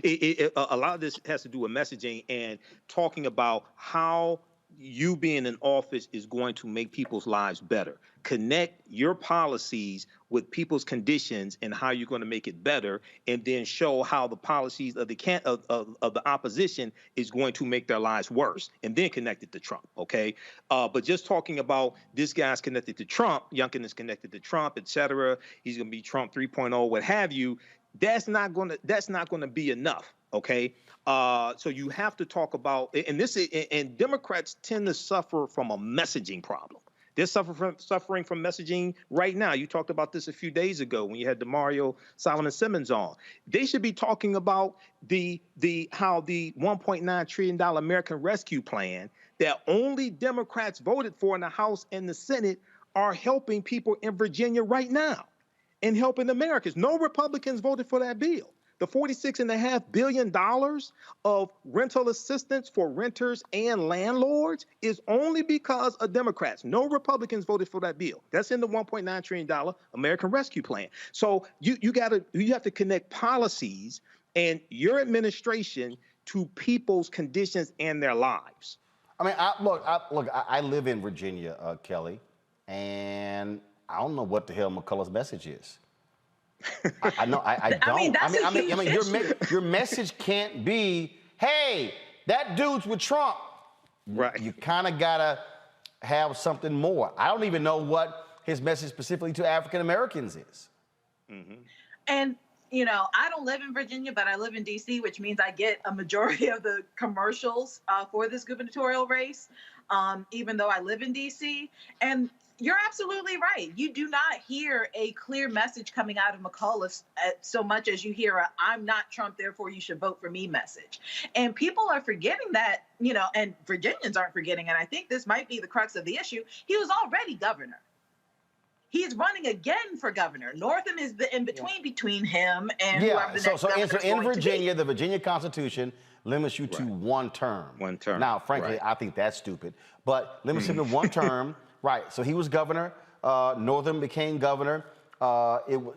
A lot of this has to do with messaging and talking about how you being in office is going to make people's lives better. Connect your policies with people's conditions and how you're going to make it better, and then show how the policies of the opposition is going to make their lives worse, and then connect it to Trump. Okay, but just talking about this guy's connected to Trump, Youngkin is connected to Trump, etc. He's going to be Trump 3.0, what have you. That's not going to be enough. Okay. So you have to talk about, and Democrats tend to suffer from a messaging problem. They're suffering from messaging right now. You talked about this a few days ago when you had DeMario Solomon Simmons on. They should be talking about how the $1.9 trillion American Rescue Plan that only Democrats voted for in the House and the Senate are helping people in Virginia right now and helping Americans. No Republicans voted for that bill. The $46.5 billion of rental assistance for renters and landlords is only because of Democrats. No Republicans voted for that bill. That's in the $1.9 trillion American Rescue Plan. So you have to connect policies and your administration to people's conditions and their lives. I mean, I live in Virginia, Kelly, and I don't know what the hell McCullough's message is. I know. I don't. I mean, your message can't be, "Hey, that dude's with Trump." Right. You kind of gotta have something more. I don't even know what his message specifically to African Americans is. Mm-hmm. And you know, I don't live in Virginia, but I live in D.C., which means I get a majority of the commercials for this gubernatorial race, even though I live in D.C. And you're absolutely right. You do not hear a clear message coming out of McCullough so much as you hear a "I'm not Trump, therefore you should vote for me" message. And people are forgetting that, you know, and Virginians aren't forgetting, and I think this might be the crux of the issue. He was already governor. He's running again for governor. Northam is the in-between between him and whoever the next governor is going in Virginia, the Virginia Constitution limits you to one term. One term. Now, frankly, I think that's stupid, but limits him to one term. Right, so he was governor. Northam became governor.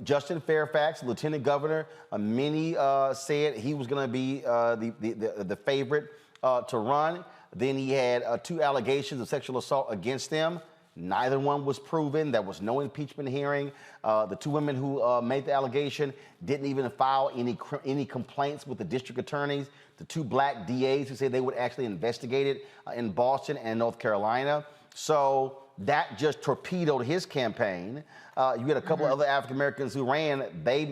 Justin Fairfax, lieutenant governor. Many said he was going to be the favorite to run. Then he had 2 allegations of sexual assault against him. Neither one was proven. There was no impeachment hearing. The 2 women who made the allegation didn't even file any complaints with the district attorneys. The 2 black DAs who said they would actually investigate it in Boston and North Carolina. So that just torpedoed his campaign. You had a couple of other African Americans who ran. They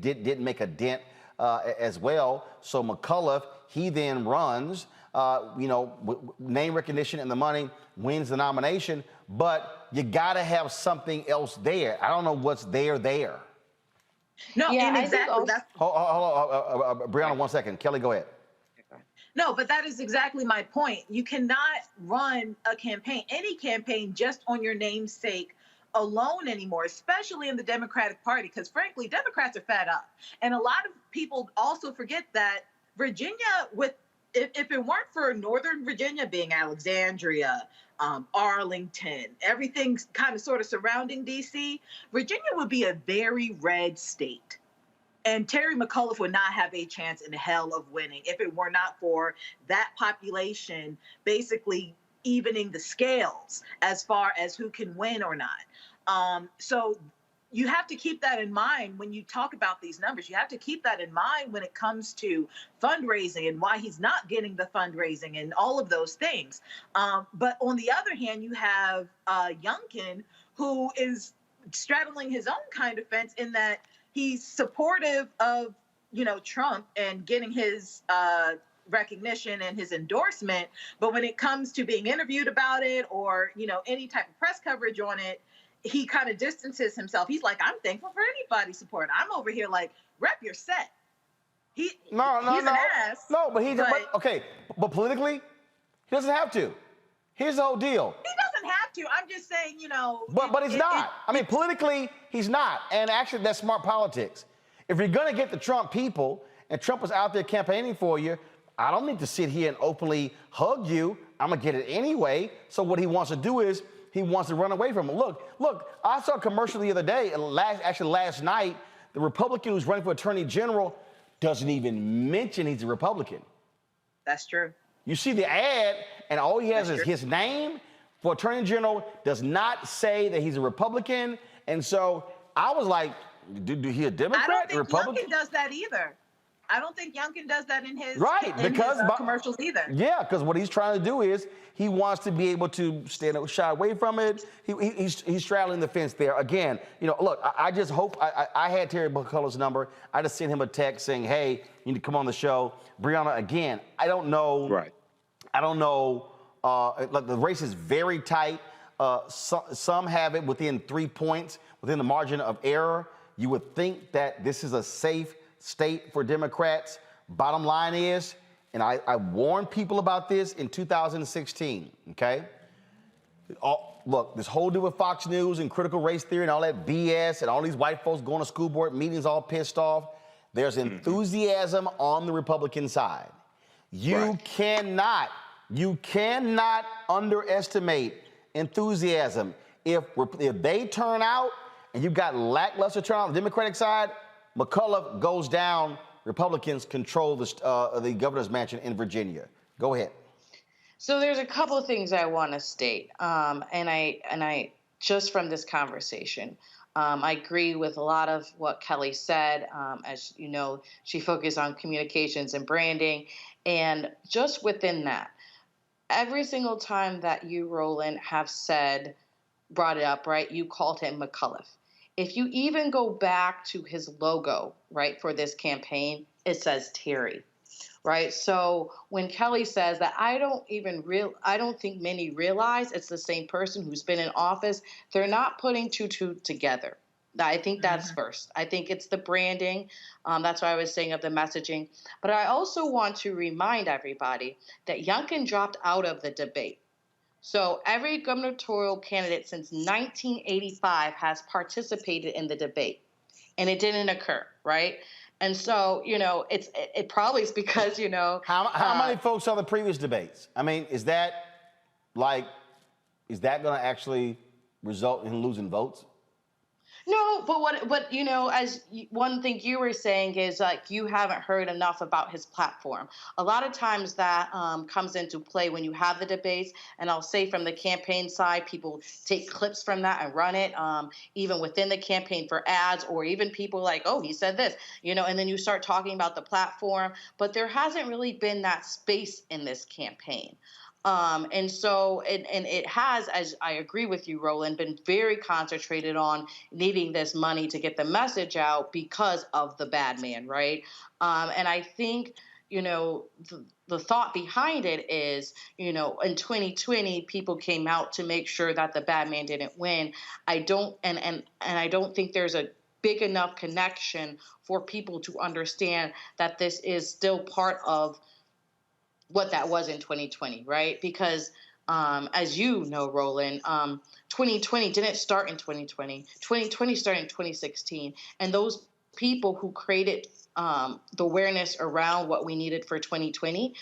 didn't make a dent as well. So McCullough, he then runs. Name recognition and the money, wins the nomination. But you got to have something else there. I don't know what's there. No, and exactly. Hold on, Brianna, 1 second. Kelly, go ahead. No, but that is exactly my point. You cannot run a campaign, any campaign, just on your namesake alone anymore, especially in the Democratic Party, because frankly, Democrats are fed up. And a lot of people also forget that Virginia, if it weren't for Northern Virginia being Alexandria, Arlington, everything kind of sort of surrounding D.C., Virginia would be a very red state. And Terry McAuliffe would not have a chance in hell of winning if it were not for that population basically evening the scales as far as who can win or not. So you have to keep that in mind when you talk about these numbers. You have to keep that in mind when it comes to fundraising and why he's not getting the fundraising and all of those things. But on the other hand, you have Youngkin, who is straddling his own kind of fence in that he's supportive of, Trump and getting his recognition and his endorsement. But when it comes to being interviewed about it or, any type of press coverage on it, he kind of distances himself. He's like, I'm thankful for anybody's support. I'm over here like, rep your set. He's No, an ass. No, but but politically, he doesn't have to. Here's the whole deal. He doesn't have to. I'm just saying, But he's not. I mean, politically, he's not. And actually, that's smart politics. If you're going to get the Trump people, and Trump was out there campaigning for you, I don't need to sit here and openly hug you. I'm going to get it anyway. So what he wants to do is he wants to run away from it. Look, I saw a commercial the other day, last night, the Republican who's running for Attorney General doesn't even mention he's a Republican. That's true. You see the ad, and all he has is his name for Attorney General, does not say that he's a Republican. And so I was like, do he a Democrat? I don't think Republican? Youngkin does that either. I don't think Youngkin does that in his commercials either. Yeah, because what he's trying to do is he wants to be able to shy away from it. He's straddling the fence there. Again, look, I just hope, I had Terry McCullough's number. I just sent him a text saying, hey, you need to come on the show. Breonna, again, I don't know. Right. I don't know. The race is very tight. Some have it within 3 points, within the margin of error. You would think that this is a safe state for Democrats. Bottom line is, and I warned people about this in 2016, okay? Look, this whole deal with Fox News and critical race theory and all that BS and all these white folks going to school board meetings all pissed off, there's enthusiasm on the Republican side. You cannot underestimate enthusiasm. If they turn out and you've got lackluster turnout on the Democratic side, McCullough goes down. Republicans control the governor's mansion in Virginia. Go ahead. So there's a couple of things I want to state, and I just from this conversation, I agree with a lot of what Kelly said. As you know, she focused on communications and branding, and just within that, every single time that you, Roland, have brought it up, right? You called him McCullough. If you even go back to his logo, right, for this campaign, it says Terry, right? So when Kelly says that, I don't think many realize it's the same person who's been in office. They're not putting two together. I think that's first. I think it's the branding. That's why I was saying of the messaging. But I also want to remind everybody that Youngkin dropped out of the debate. So every gubernatorial candidate since 1985 has participated in the debate, and it didn't occur, right? And so, it probably is because, How many folks saw the previous debates? I mean, is that going to actually result in losing votes? No, but as one thing you were saying is like you haven't heard enough about his platform. A lot of times that comes into play when you have the debates, and I'll say from the campaign side, people take clips from that and run it, even within the campaign for ads, or even people like, oh, he said this, and then you start talking about the platform, but there hasn't really been that space in this campaign. And so it has, as I agree with you, Roland, been very concentrated on needing this money to get the message out because of the bad man, right? And I think, the thought behind it is, in 2020, people came out to make sure that the bad man didn't win. I don't think there's a big enough connection for people to understand that this is still part of what that was in 2020, right? Because as you know, Roland, 2020 didn't start in 2020. 2020 started in 2016. And those people who created the awareness around what we needed for 2020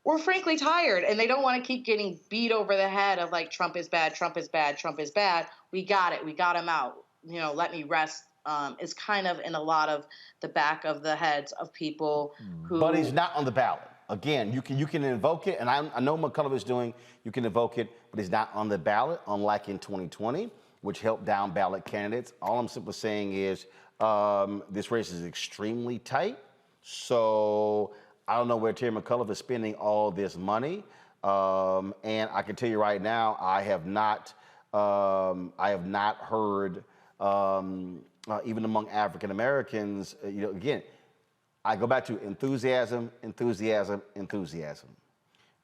were frankly tired. And they don't want to keep getting beat over the head of like, Trump is bad, Trump is bad, Trump is bad. We got it. We got him out. Let me rest. Is kind of in a lot of the back of the heads of people who... But he's not on the ballot. Again, you can invoke it, and I know McCullough is doing, you can invoke it, but it's not on the ballot, unlike in 2020, which helped down ballot candidates. All I'm simply saying is this race is extremely tight, so I don't know where Terry McCullough is spending all this money, and I can tell you right now, I have not heard, even among African Americans, again, I go back to enthusiasm.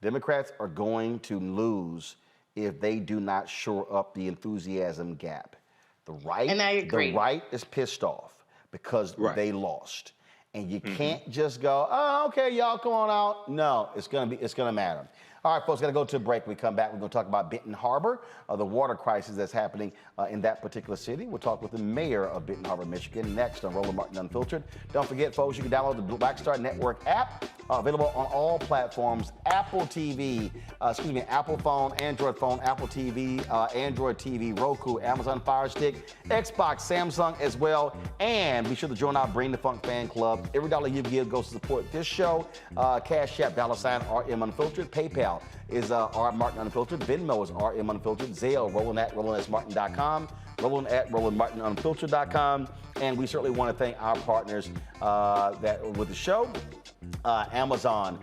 Democrats are going to lose if they do not shore up the enthusiasm gap. The right, and I agree. The right is pissed off because they lost. And you can't just go, oh, okay, y'all, come on out. No, it's gonna matter. All right, folks, got to go to a break. When we come back, we're going to talk about Benton Harbor, the water crisis that's happening in that particular city. We'll talk with the mayor of Benton Harbor, Michigan, next on Roland Martin Unfiltered. Don't forget, folks, you can download the Black Star Network app, available on all platforms, Apple phone, Android phone, Apple TV, Android TV, Roku, Amazon Fire Stick, Xbox, Samsung as well. And be sure to join our Bring the Funk fan club. Every dollar you give goes to support this show. Cash App, $RM Unfiltered, PayPal is R Martin Unfiltered. Venmo is RM Unfiltered. Zelle, Roland at RolandSMartin.com. Roland at RolandMartinUnfiltered.com. And we certainly want to thank our partners with the show. Amazon,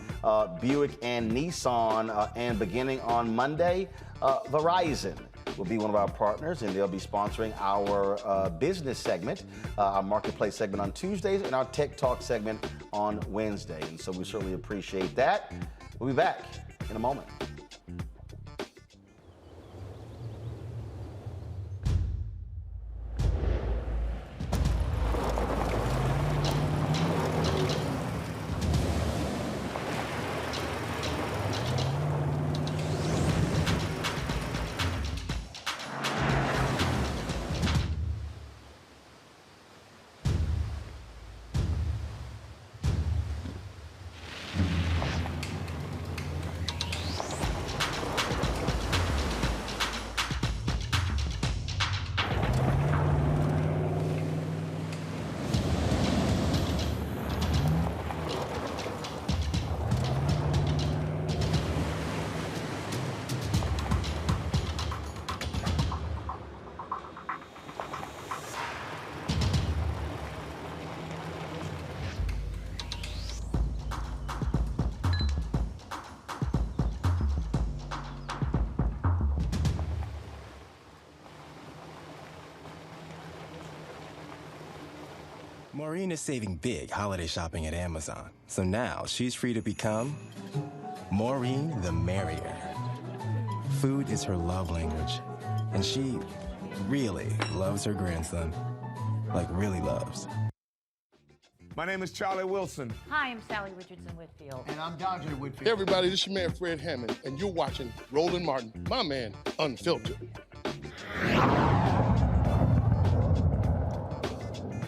Buick and Nissan, and beginning on Monday, Verizon will be one of our partners, and they'll be sponsoring our business segment, our marketplace segment on Tuesdays, and our Tech Talk segment on Wednesday. And so we certainly appreciate that. We'll be back in a moment. Maureen is saving big holiday shopping at Amazon, so now she's free to become Maureen the Merrier. Food is her love language, and she really loves her grandson. Like, really loves. My name is Charlie Wilson. Hi, I'm Sally Richardson Whitfield. And I'm Dodger Whitfield. Hey, everybody, this is your man, Fred Hammond, and you're watching Roland Martin, my man, Unfiltered.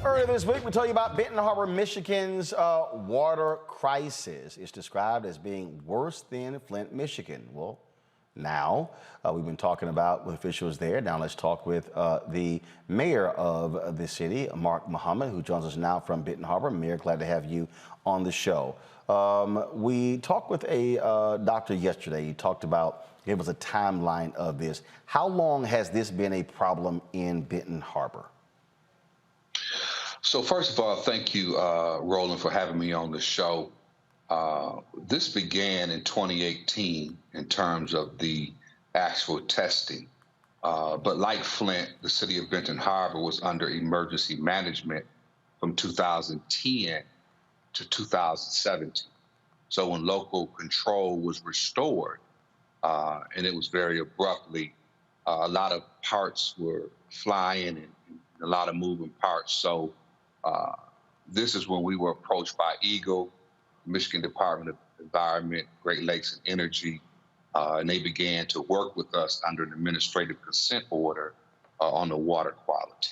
Earlier this week, we told you about Benton Harbor, Michigan's water crisis. It's described as being worse than Flint, Michigan. Well, now we've been talking about with officials there. Now let's talk with the mayor of the city, Mlk Memorial, who joins us now from Benton Harbor. Mayor, glad to have you on the show. We talked with a doctor yesterday. He talked about, gave us a timeline of this. How long has this been a problem in Benton Harbor? So first of all, thank you, Roland, for having me on the show. This began in 2018 in terms of the actual testing. But like Flint, the city of Benton Harbor was under emergency management from 2010 to 2017. So when local control was restored, and it was very abruptly, a lot of parts were flying and a lot of moving parts. So this is when we were approached by EGLE, Michigan Department of Environment, Great Lakes and Energy, and they began to work with us under an administrative consent order on the water quality.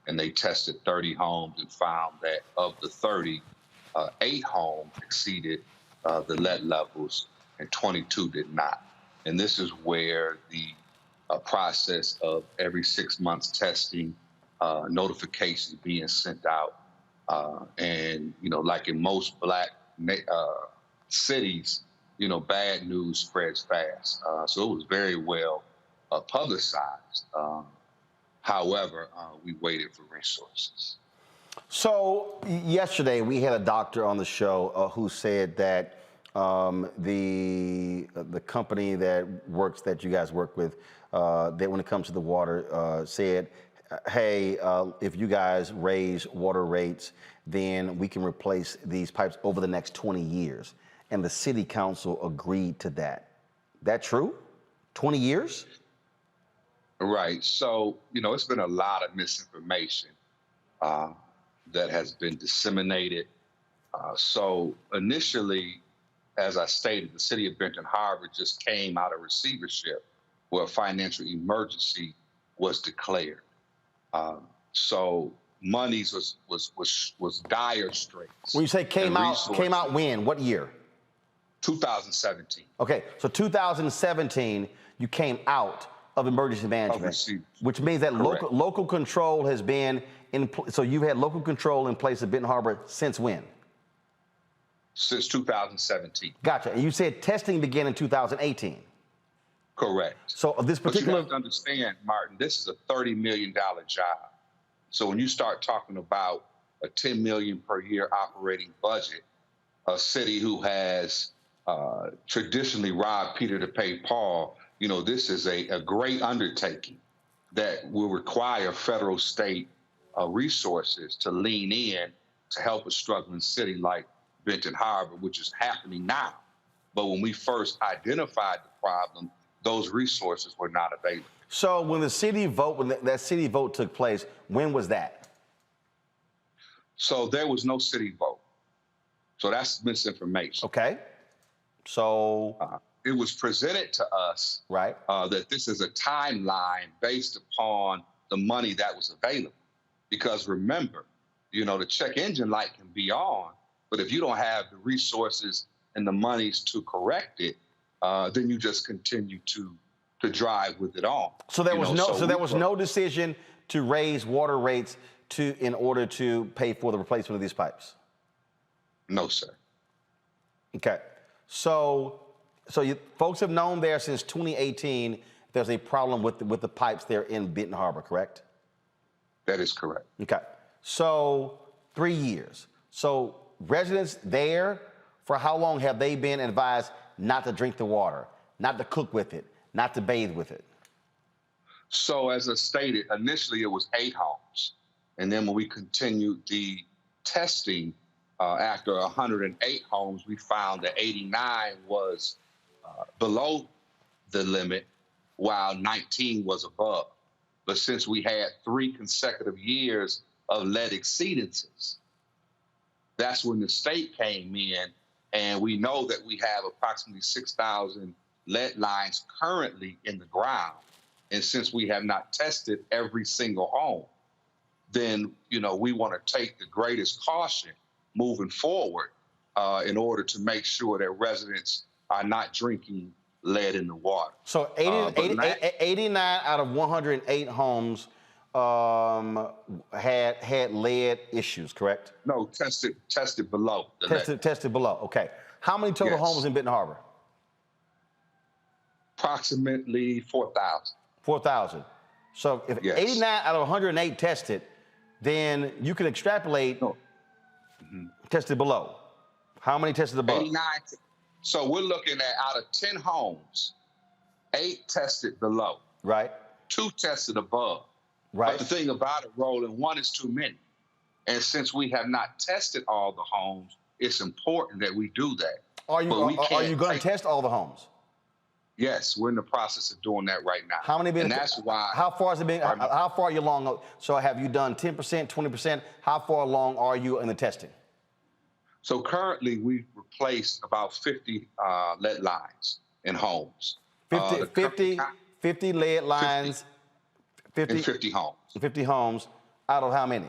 And they tested 30 homes and found that of the 30, 8 homes exceeded the lead levels and 22 did not. And this is where the process of every 6 months testing, notifications being sent out. And, you know, like in most black cities, you know, bad news spreads fast. So it was very well publicized. However, we waited for resources. So yesterday we had a doctor on the show who said that the company that you guys work with, that when it comes to the water, said, hey, if you guys raise water rates, then we can replace these pipes over the next 20 years. And the city council agreed to that. That true? 20 years? Right. So, you know, it's been a lot of misinformation that has been disseminated So initially, as I stated, the city of Benton Harbor just came out of receivership where a financial emergency was declared. So monies was dire straits. When you say came out when? What year? 2017. Okay, so 2017, you came out of emergency management, which means that local control has been in. So you've had local control in place at Benton Harbor since when? Since 2017. Gotcha. And you said testing began in 2018. Correct. So this particular. But you have to understand, Martin, this is a $30 million job. So when you start talking about a $10 million per year operating budget, a city who has traditionally robbed Peter to pay Paul, you know, this is a great undertaking that will require federal, state resources to lean in to help a struggling city like Benton Harbor, which is happening now. But when we first identified the problem, those resources were not available. So when the city vote, when that city vote took place, when was that? So there was no city vote. So that's misinformation. Okay. So it was presented to us right that this is a timeline based upon the money that was available. Because remember, you know, the check engine light can be on, but if you don't have the resources and the monies to correct it, then you just continue to drive with it on. So there was no decision to raise water rates in order to pay for the replacement of these pipes. No, sir. Okay. So you folks have known there since 2018 there's a problem with the pipes there in Benton Harbor, correct? That is correct. Okay. So 3 years. So residents there, for how long have they been advised not to drink the water, not to cook with it, not to bathe with it? So as I stated, initially it was 8 homes. And then when we continued the testing, after 108 homes, we found that 89 was below the limit, while 19 was above. But since we had 3 consecutive years of lead exceedances, that's when the state came in, and we know that we have approximately 6,000 lead lines currently in the ground. And since we have not tested every single home, then, you know, we want to take the greatest caution moving forward in order to make sure that residents are not drinking lead in the water. So 89 out of 108 homes had lead issues, correct? No, tested below. Tested below, okay. How many total homes in Benton Harbor? Approximately 4,000. 4,000. So if 89 out of 108 tested, then you can extrapolate tested below. How many tested above? 89. So we're looking at out of 10 homes, 8 tested below. Right. 2 tested above. Right. But the thing about it, Roland, 1 is too many. And since we have not tested all the homes, it's important that we do that. Are you going to test all the homes? Yes, we're in the process of doing that right now. How many been? And that's why. How far has it been? How far are you along? So have you done 10%, 20%? How far along are you in the testing? So currently, we've replaced about 50 lead lines in homes. 50 lead lines. 50 homes. 50 homes out of how many?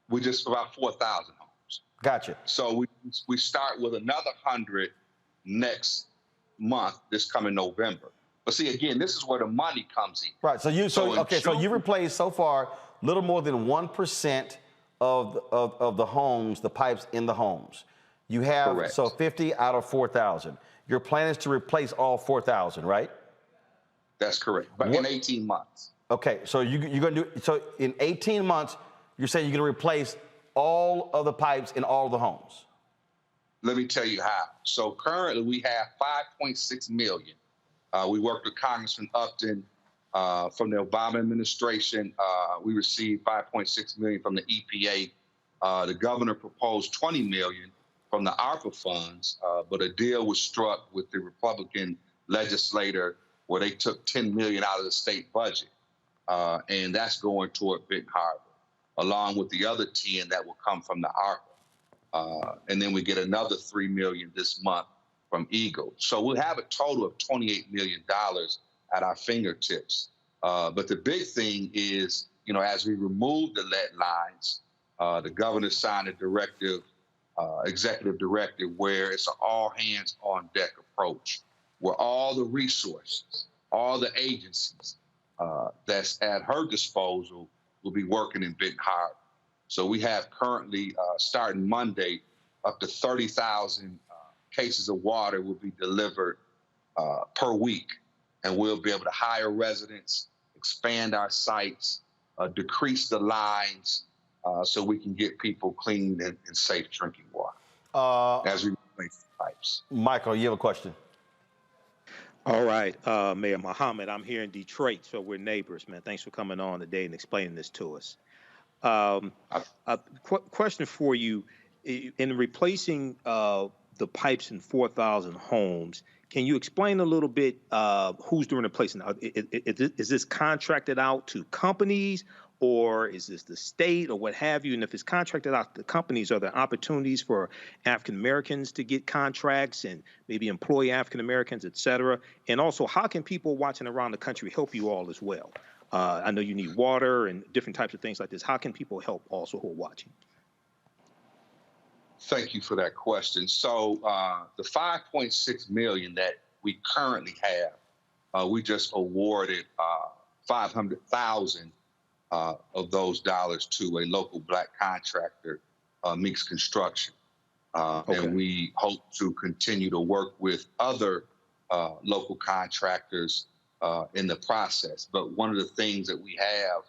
We just about 4,000 homes. Gotcha. So we start with another 100 next month, this coming November. But see, again, this is where the money comes in. Right. So you replaced so far little more than 1% of the homes, the pipes in the homes. You have Correct. So 50 out of 4,000. Your plan is to replace all 4,000, right? That's correct. But in 18 months. Okay. So you're going to do so in 18 months. You're saying you're going to replace all of the pipes in all of the homes. Let me tell you how. So currently we have 5.6 million. We worked with Congressman Upton from the Obama administration. We received 5.6 million from the EPA. The governor proposed 20 million from the ARPA funds, but a deal was struck with the Republican legislator where they took 10 million out of the state budget. And that's going toward Benton Harbor, along with the other 10 that will come from the ARPA. And then we get another $3 million this month from Eagle. So we'll have a total of $28 million at our fingertips. But the big thing is, as we remove the lead lines, the governor signed a directive, executive directive, where it's an all hands on deck approach, where all the resources, all the agencies that's at her disposal will be working in Benton Harbor. So we have currently, starting Monday, up to 30,000 cases of water will be delivered per week. And we'll be able to hire residents, expand our sites, decrease the lines so we can get people clean and safe drinking water as we replace the pipes. Michael, you have a question? All right, Mayor Muhammad, I'm here in Detroit, so we're neighbors, man. Thanks for coming on today and explaining this to us. Question for you, in replacing the pipes in 4,000 homes, can you explain a little bit who's doing the replacing? Is this contracted out to companies, or is this the state, or what have you? And if it's contracted out to companies, are there opportunities for African Americans to get contracts and maybe employ African Americans, et cetera? And also, how can people watching around the country help you all as well? I know you need water and different types of things like this. How can people help also who are watching? Thank you for that question. So the $5.6 million that we currently have, we just awarded $500,000 of those dollars to a local Black contractor, Mlk Construction. And we hope to continue to work with other local contractors in the process. But one of the things that we have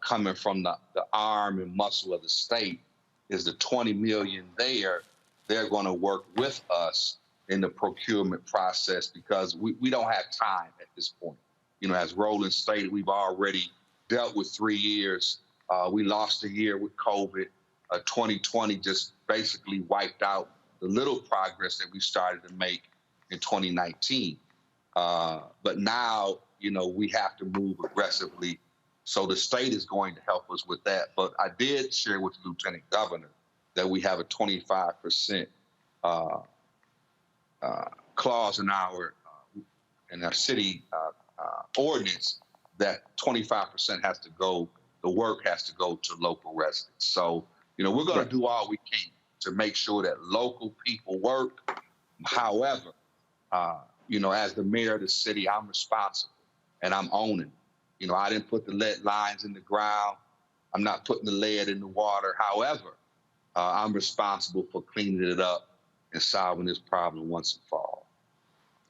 coming from the arm and muscle of the state is the $20 million there. They're going to work with us in the procurement process because we don't have time at this point. As Roland stated, we've already dealt with 3 years. We lost a year with COVID. 2020 just basically wiped out the little progress that we started to make in 2019. But now, we have to move aggressively. So the state is going to help us with that. But I did share with the Lieutenant Governor that we have a 25% clause in our city ordinance that 25% has to go, the work has to go to local residents. So, we're going to do all we can to make sure that local people work. However, as the mayor of the city, I'm responsible and I'm owning. I didn't put the lead lines in the ground. I'm not putting the lead in the water. However, I'm responsible for cleaning it up and solving this problem once and for all.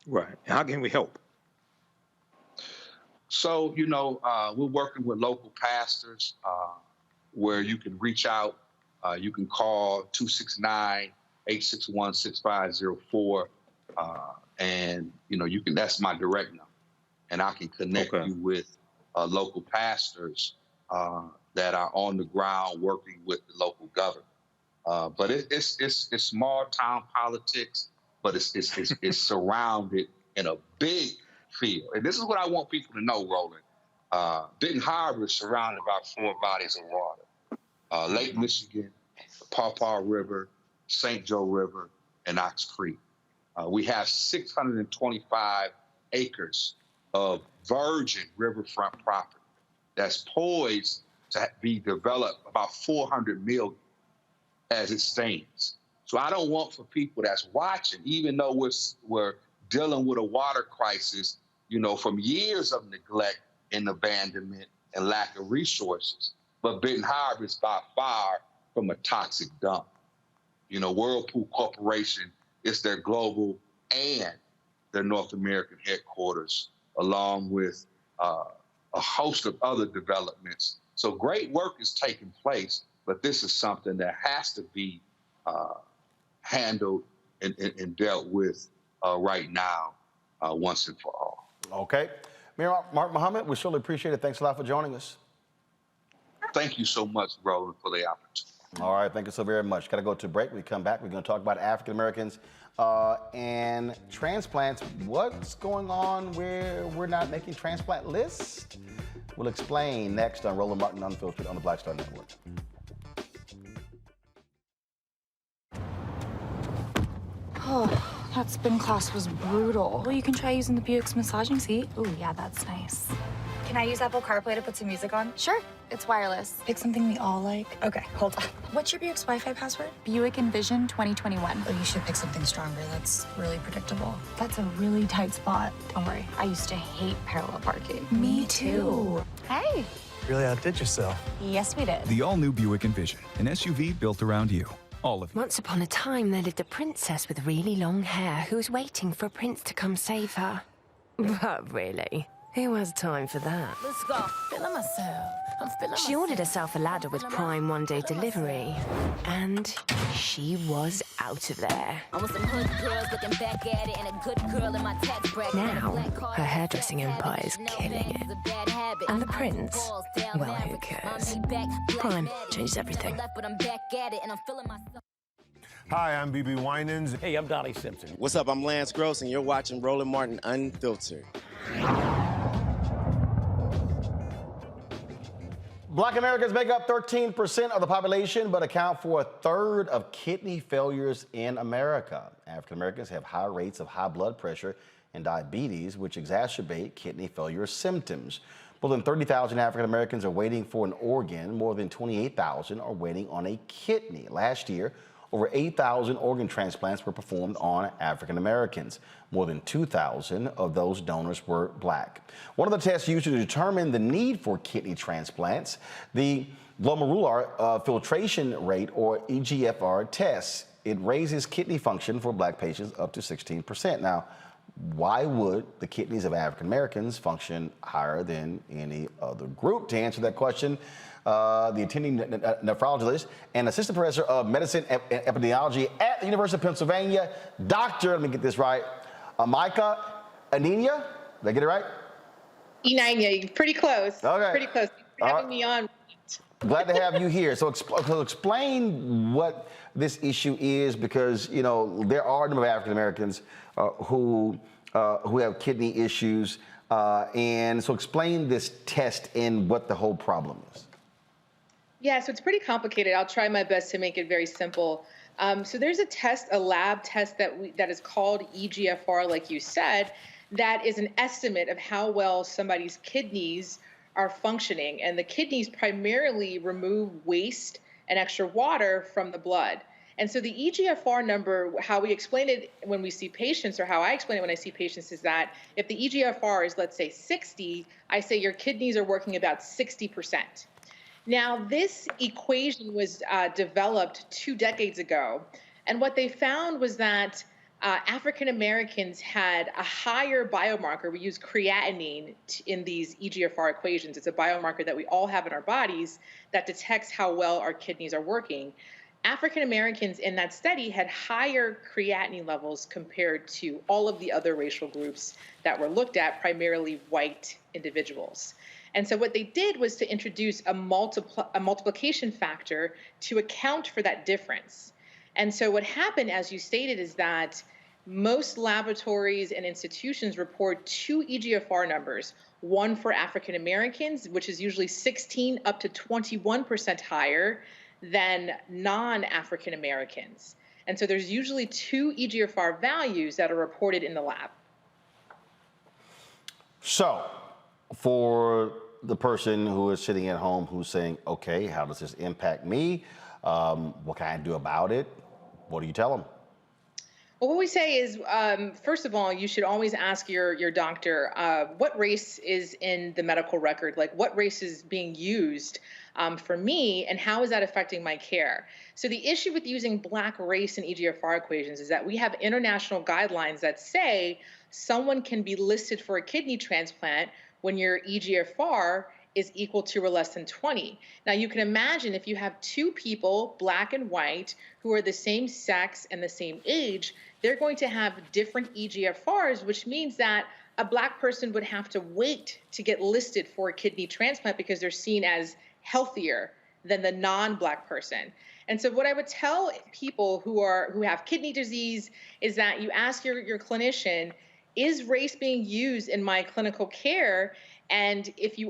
Right. And how can we help? So, we're working with local pastors where you can reach out. You can call 269-861-6504. And, that's my direct number. And I can connect you with local pastors that are on the ground working with the local government. But it's small town politics, but it's surrounded in a big field. And this is what I want people to know, Roland. Benton Harbor is surrounded by 4 bodies of water: Lake Michigan, the Paw Paw River, St. Joe River, and Ox Creek. We have 625 acres of virgin riverfront property that's poised to be developed, about 400 million as it stands. So I don't want for people that's watching, even though we're dealing with a water crisis, from years of neglect and abandonment and lack of resources. But Benton Harbor is by far from a toxic dump. Whirlpool Corporation is their global and their North American headquarters, along with a host of other developments. So great work is taking place, but this is something that has to be handled and dealt with right now, once and for all. Okay. Mayor Mark Muhammad, we surely appreciate it. Thanks a lot for joining us. Thank you so much, Roland, for the opportunity. All right, thank you so very much. Got to go to a break. When we come back, we're going to talk about African Americans and transplants. What's going on where we're not making transplant lists? We'll explain next on Roland Martin Unfiltered on the Black Star Network. Oh, that spin class was brutal. Well, you can try using the Buick's massaging seat. Ooh, yeah, that's nice. Can I use Apple CarPlay to put some music on? Sure, it's wireless. Pick something we all like. Okay, hold on. What's your Buick's Wi-Fi password? Buick Envision 2021. Oh, you should pick something stronger. That's really predictable. That's a really tight spot. Don't worry, I used to hate parallel parking. Me too. Hey. Really outdid yourself. Yes, we did. The all-new Buick Envision, an SUV built around you. All of it. Once upon a time, there lived a princess with really long hair who was waiting for a prince to come save her. But really, who has time for that? Let's go. Feeling myself. I'm feeling She ordered herself a ladder with Prime one-day delivery, and she was out of there. I want some hood girls looking back at it and a good girl in my tax bracket. Now, her hairdressing empire is killing it. And the prince, well, who cares? Prime changes everything. But I'm back at it and I'm feeling myself. Hi, I'm BB Winans. Hey, I'm Donnie Simpson. What's up? I'm Lance Gross, and you're watching Roland Martin Unfiltered. Black Americans make up 13% of the population, but account for a third of kidney failures in America. African Americans have high rates of high blood pressure and diabetes, which exacerbate kidney failure symptoms. More than 30,000 African Americans are waiting for an organ. More than 28,000 are waiting on a kidney. Last year, over 8,000 organ transplants were performed on African Americans. More than 2,000 of those donors were black. One of the tests used to determine the need for kidney transplants, the glomerular filtration rate, or EGFR test. It raises kidney function for black patients up to 16%. Now, why would the kidneys of African Americans function higher than any other group? To answer that question, the attending nephrologist and assistant professor of medicine and epidemiology at the University of Pennsylvania, Dr. Let me get this right, Mlk Memorial. Did I get it right? Enania, pretty close. Okay. Pretty close. Thanks for having me on. Glad to have you here. So explain what this issue is, because you know there are a number of African Americans who have kidney issues, and so explain this test and what the whole problem is. Yeah, so it's pretty complicated. I'll try my best to make it very simple. So there's a test, a lab test that is called EGFR, like you said, that is an estimate of how well somebody's kidneys are functioning. And the kidneys primarily remove waste and extra water from the blood. And so the EGFR number, how we explain it when we see patients, or how I explain it when I see patients, is that if the EGFR is, let's say, 60, I say your kidneys are working about 60%. Now, this equation was developed 2 decades ago, and what they found was that African Americans had a higher biomarker. We use creatinine in these EGFR equations. It's a biomarker that we all have in our bodies that detects how well our kidneys are working. African Americans in that study had higher creatinine levels compared to all of the other racial groups that were looked at, primarily white individuals. And so what they did was to introduce a multiplication factor to account for that difference. And so what happened, as you stated, is that most laboratories and institutions report 2 EGFR numbers, one for African Americans, which is usually 16 up to 21% higher than non-African Americans. And so there's usually 2 EGFR values that are reported in the lab. So, for the person who is sitting at home who's saying, okay, how does this impact me? What can I do about it? What do you tell them? Well, what we say is, first of all, you should always ask your doctor, what race is in the medical record? Like, what race is being used for me, and how is that affecting my care? So the issue with using Black race in EGFR equations is that we have international guidelines that say someone can be listed for a kidney transplant when your EGFR is equal to or less than 20. Now, you can imagine if you have 2 people, Black and white, who are the same sex and the same age, they're going to have different EGFRs, which means that a Black person would have to wait to get listed for a kidney transplant because they're seen as healthier than the non-Black person. And so what I would tell people who have kidney disease is that you ask your clinician, is race being used in my clinical care? And if you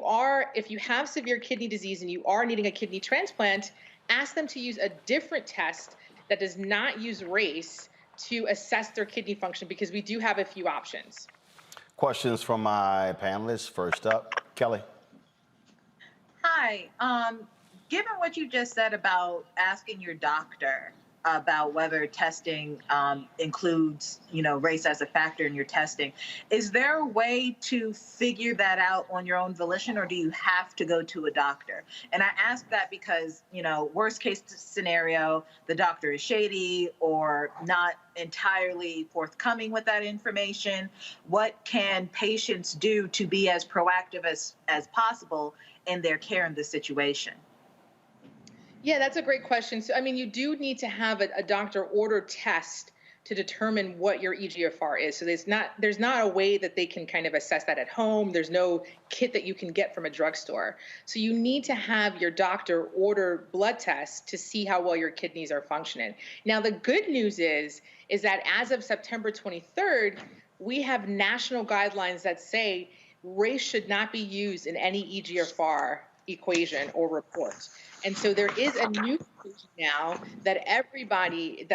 have severe kidney disease and you are needing a kidney transplant, ask them to use a different test that does not use race to assess their kidney function because we do have a few options. Questions from my panelists. First up, Kelly. Hi. Given what you just said about asking your doctor about whether testing includes, race as a factor in your testing, is there a way to figure that out on your own volition, or do you have to go to a doctor? And I ask that because, worst case scenario, the doctor is shady or not entirely forthcoming with that information. What can patients do to be as proactive as possible in their care in this situation? Yeah, that's a great question. So, you do need to have a doctor order test to determine what your EGFR is. So there's not a way that they can kind of assess that at home. There's no kit that you can get from a drugstore. So you need to have your doctor order blood tests to see how well your kidneys are functioning. Now, the good news is that as of September 23rd, we have national guidelines that say race should not be used in any EGFR equation or report. And so there is a new equation now that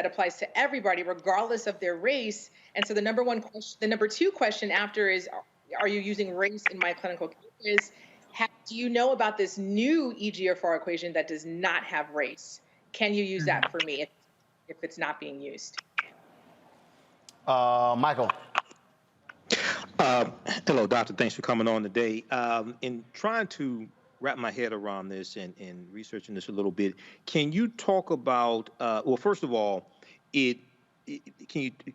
applies to everybody, regardless of their race. And so the number two question after is, are you using race in my clinical cases? Do you know about this new EGFR equation that does not have race? Can you use that for me if it's not being used? Michael. Hello, doctor. Thanks for coming on today. In trying to wrap my head around this and researching this a little bit, can you talk about, well, first of all, can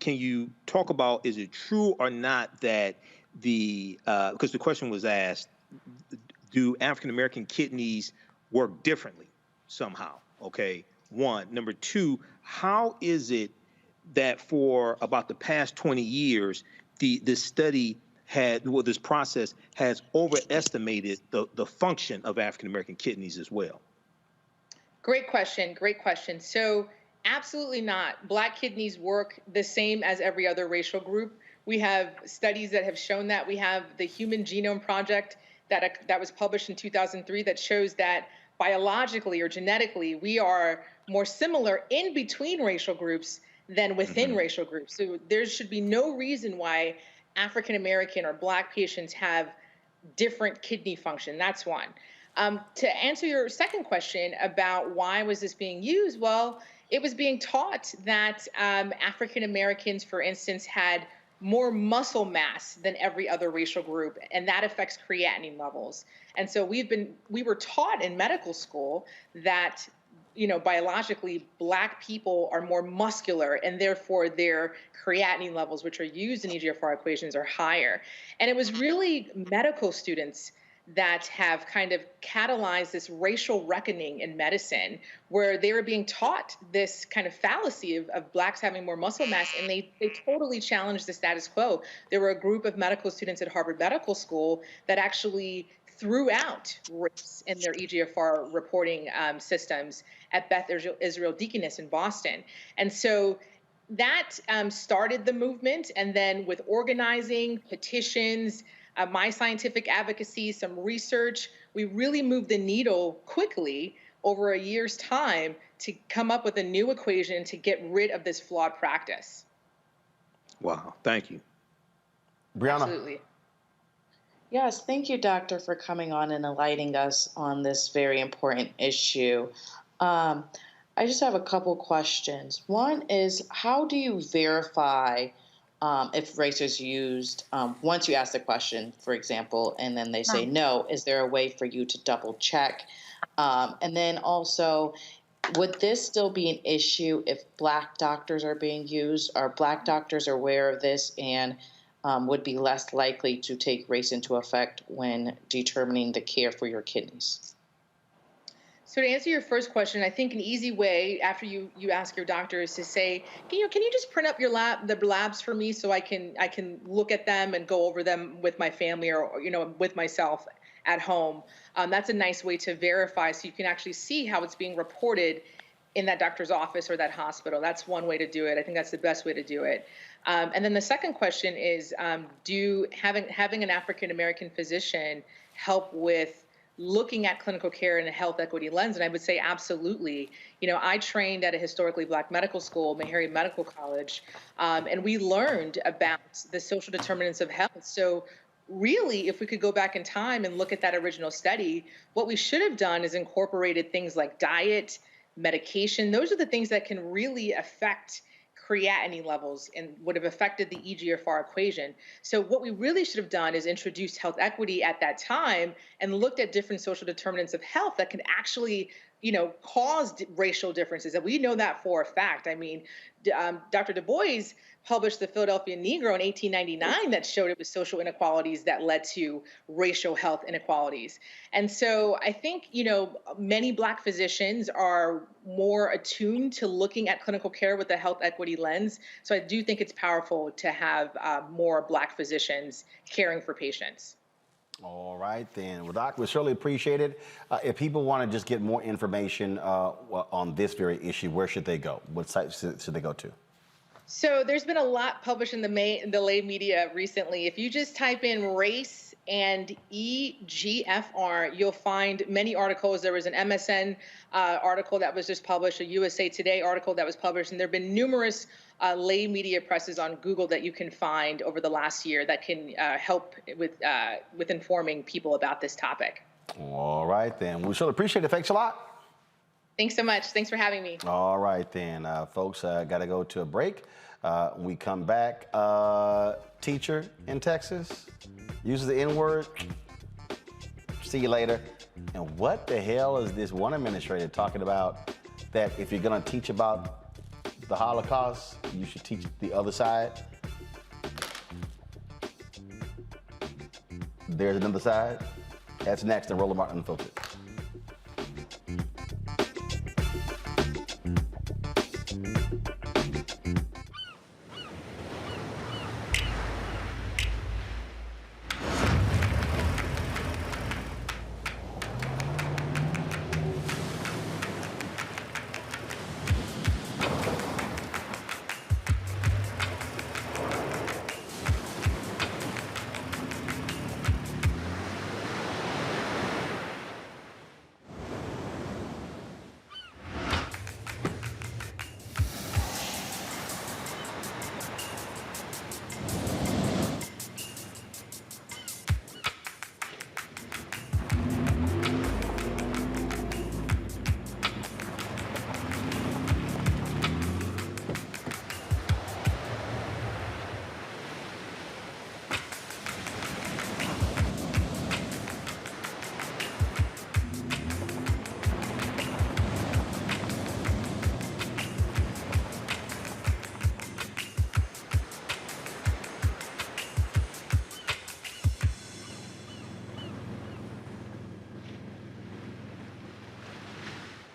you talk about, is it true or not that because the question was asked, do African-American kidneys work differently somehow? Okay, one. Number two, how is it that for about the past 20 years, this study this process has overestimated the function of African-American kidneys as well? Great question. So absolutely not. Black kidneys work the same as every other racial group. We have studies that have shown that. We have the Human Genome Project that was published in 2003 that shows that biologically or genetically, we are more similar in between racial groups than within racial groups. So there should be no reason why African-American or Black patients have different kidney function. That's one. To answer your second question about why was this being used, well, it was being taught that African-Americans, for instance, had more muscle mass than every other racial group, and that affects creatinine levels. And so we were taught in medical school that biologically, Black people are more muscular, and therefore their creatinine levels, which are used in EGFR equations, are higher. And it was really medical students that have kind of catalyzed this racial reckoning in medicine, where they were being taught this kind of fallacy of Blacks having more muscle mass, and they totally challenged the status quo. There were a group of medical students at Harvard Medical School that actually threw out race in their EGFR reporting systems at Beth Israel Deaconess in Boston. And so that started the movement. And then with organizing, petitions, my scientific advocacy, some research, we really moved the needle quickly over a year's time to come up with a new equation to get rid of this flawed practice. Wow, thank you. Brianna. Absolutely. Yes, thank you, doctor, for coming on and enlightening us on this very important issue. I just have a couple questions. One is, how do you verify if race is used once you ask the question, for example, and then they say no? Is there a way for you to double check? And then also, would this still be an issue if Black doctors are being used? Are Black doctors aware of this and would be less likely to take race into effect when determining the care for your kidneys? So to answer your first question, I think an easy way after you ask your doctor is to say, can you just print up the labs for me so I can look at them and go over them with my family or with myself at home. That's a nice way to verify so you can actually see how it's being reported in that doctor's office or that hospital. That's one way to do it. I think that's the best way to do it. And then the second question is, having an African-American physician help with looking at clinical care in a health equity lens? And I would say absolutely. You know, I trained at a historically Black medical school, Meharry Medical College, and we learned about the social determinants of health. So really, if we could go back in time and look at that original study, what we should have done is incorporated things like diet, medication. Those are the things that can really affect creatinine levels and would have affected the eGFR equation. So what we really should have done is introduced health equity at that time and looked at different social determinants of health that can actually, you know, cause racial differences. And we know that for a fact. I mean, Dr. Du Bois published the Philadelphia Negro in 1899 that showed it was social inequalities that led to racial health inequalities. And so I think, you know, many Black physicians are more attuned to looking at clinical care with a health equity lens. So I do think it's powerful to have more Black physicians caring for patients. All right, then. Well, Doc, we certainly appreciate it. If people want to just get more information on this very issue, where should they go? What site should they go to? So there's been a lot published in the lay media recently. If you just type in race and EGFR, you'll find many articles. There was an MSN article that was just published, a USA Today article that was published, and there have been numerous lay media presses on Google that you can find over the last year that can help with informing people about this topic. All right, then. We sure appreciate it. Thanks a lot. Thanks so much. Thanks for having me. All right, then. Folks, got to go to a break. When we come back, teacher in Texas uses the N-word. See you later. And what the hell is this one administrator talking about that if you're going to teach about the Holocaust, you should teach the other side? There's another side. That's next on Roland Martin Unfiltered.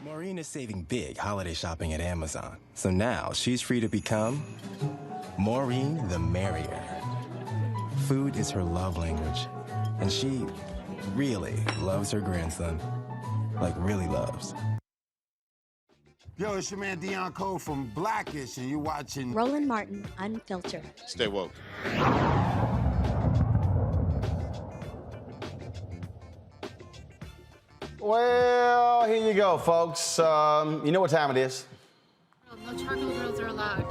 Maureen is saving big holiday shopping at Amazon. So now she's free to become Maureen the Merrier. Food is her love language. And she really loves her grandson. Like, really loves. Yo, it's your man Dion Cole from Blackish, and you're watching Roland Martin Unfiltered. Stay woke. Well, here you go, folks. You know what time it is. No charcoal grills are allowed.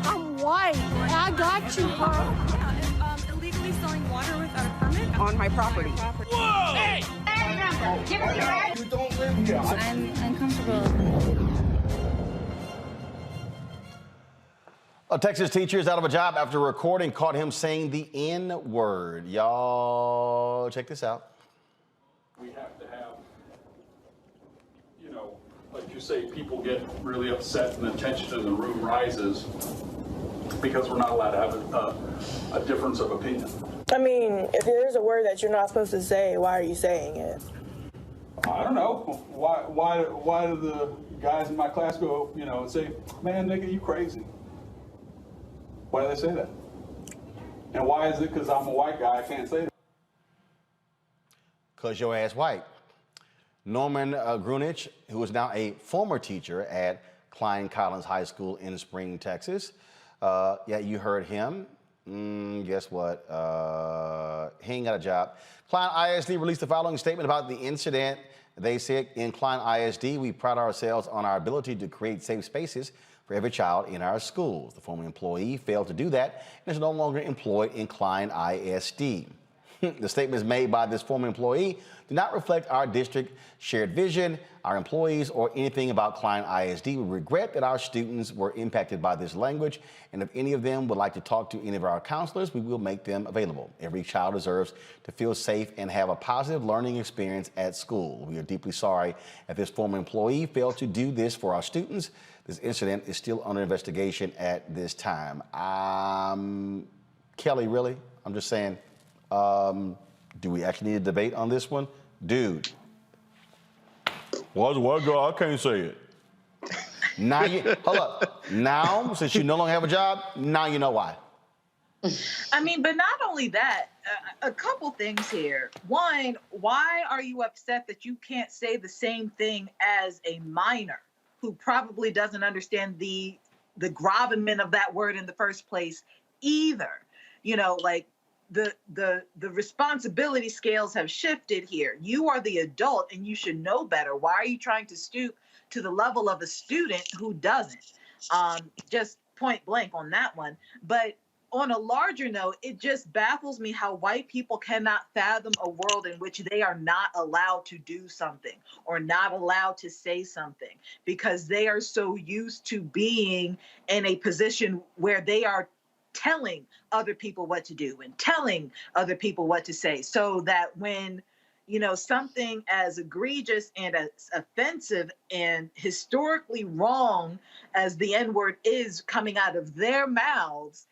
I'm white. I got you, bro. Illegally selling water without a permit on my property. Whoa! Hey! You don't live here. I'm uncomfortable. A Texas teacher is out of a job after a recording caught him saying the N-word. Y'all, check this out. We have to have, you know, like you say, people get really upset and the tension in the room rises because we're not allowed to have a difference of opinion. I mean, if there's a word that you're not supposed to say, why are you saying it? I don't know. Why do the guys in my class go, you know, and say, man, nigga, you crazy? Why do they say that? And why is it because I'm a white guy, I can't say that? Because your ass white. Norman Grunich, who is now a former teacher at Klein Collins High School in Spring, Texas. Yeah, you heard him. Guess what? He ain't got a job. Klein ISD released the following statement about the incident. They said, in Klein ISD, we pride ourselves on our ability to create safe spaces for every child in our schools. The former employee failed to do that and is no longer employed in Klein ISD. The statements made by this former employee do not reflect our district shared vision, our employees, or anything about Klein ISD. We regret that our students were impacted by this language, and if any of them would like to talk to any of our counselors, we will make them available. Every child deserves to feel safe and have a positive learning experience at school. We are deeply sorry that this former employee failed to do this for our students. This incident is still under investigation at this time. Kelly, really? I'm just saying. Do we actually need a debate on this one? Dude. What, girl? I can't say it. Now hold up. Now, since you no longer have a job, now you know why. I mean, but not only that, a couple things here. One, why are you upset that you can't say the same thing as a minor who probably doesn't understand the gravamen of that word in the first place either? You know, like, the responsibility scales have shifted here. You are the adult and you should know better. Why are you trying to stoop to the level of a student who doesn't? Just point blank on that one. But on a larger note, it just baffles me how white people cannot fathom a world in which they are not allowed to do something or not allowed to say something because they are so used to being in a position where they are telling other people what to do and telling other people what to say, so that when, you know, something as egregious and as offensive and historically wrong as the N-word is coming out of their mouths,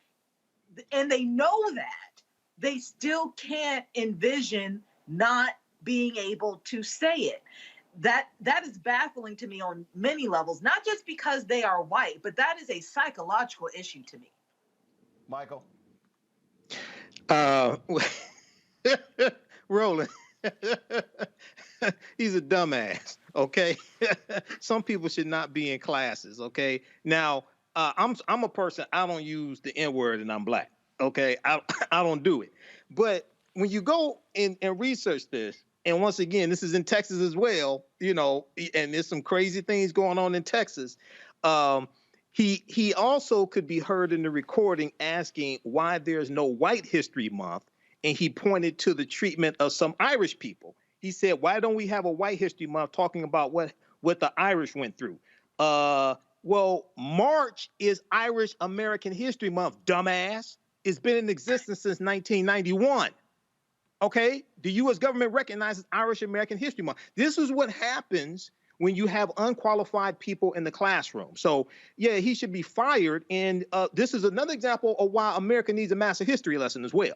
and they know that, they still can't envision not being able to say it. That is baffling to me on many levels, not just because they are white, but that is a psychological issue to me. Michael? Roland. He's a dumbass, okay? Some people should not be in classes, okay? Now, I'm a person, I don't use the N-word and I'm black, okay? I don't do it. But when you go and research this, and once again, this is in Texas as well, you know, and there's some crazy things going on in Texas. He also could be heard in the recording asking why there's no White History Month, and he pointed to the treatment of some Irish people. He said, why don't we have a White History Month talking about what the Irish went through? Well, March is Irish American History Month, dumbass. It's been in existence since 1991. Okay? The U.S. government recognizes Irish American History Month. This is what happens when you have unqualified people in the classroom. So, yeah, he should be fired. And this is another example of why America needs a massive history lesson as well,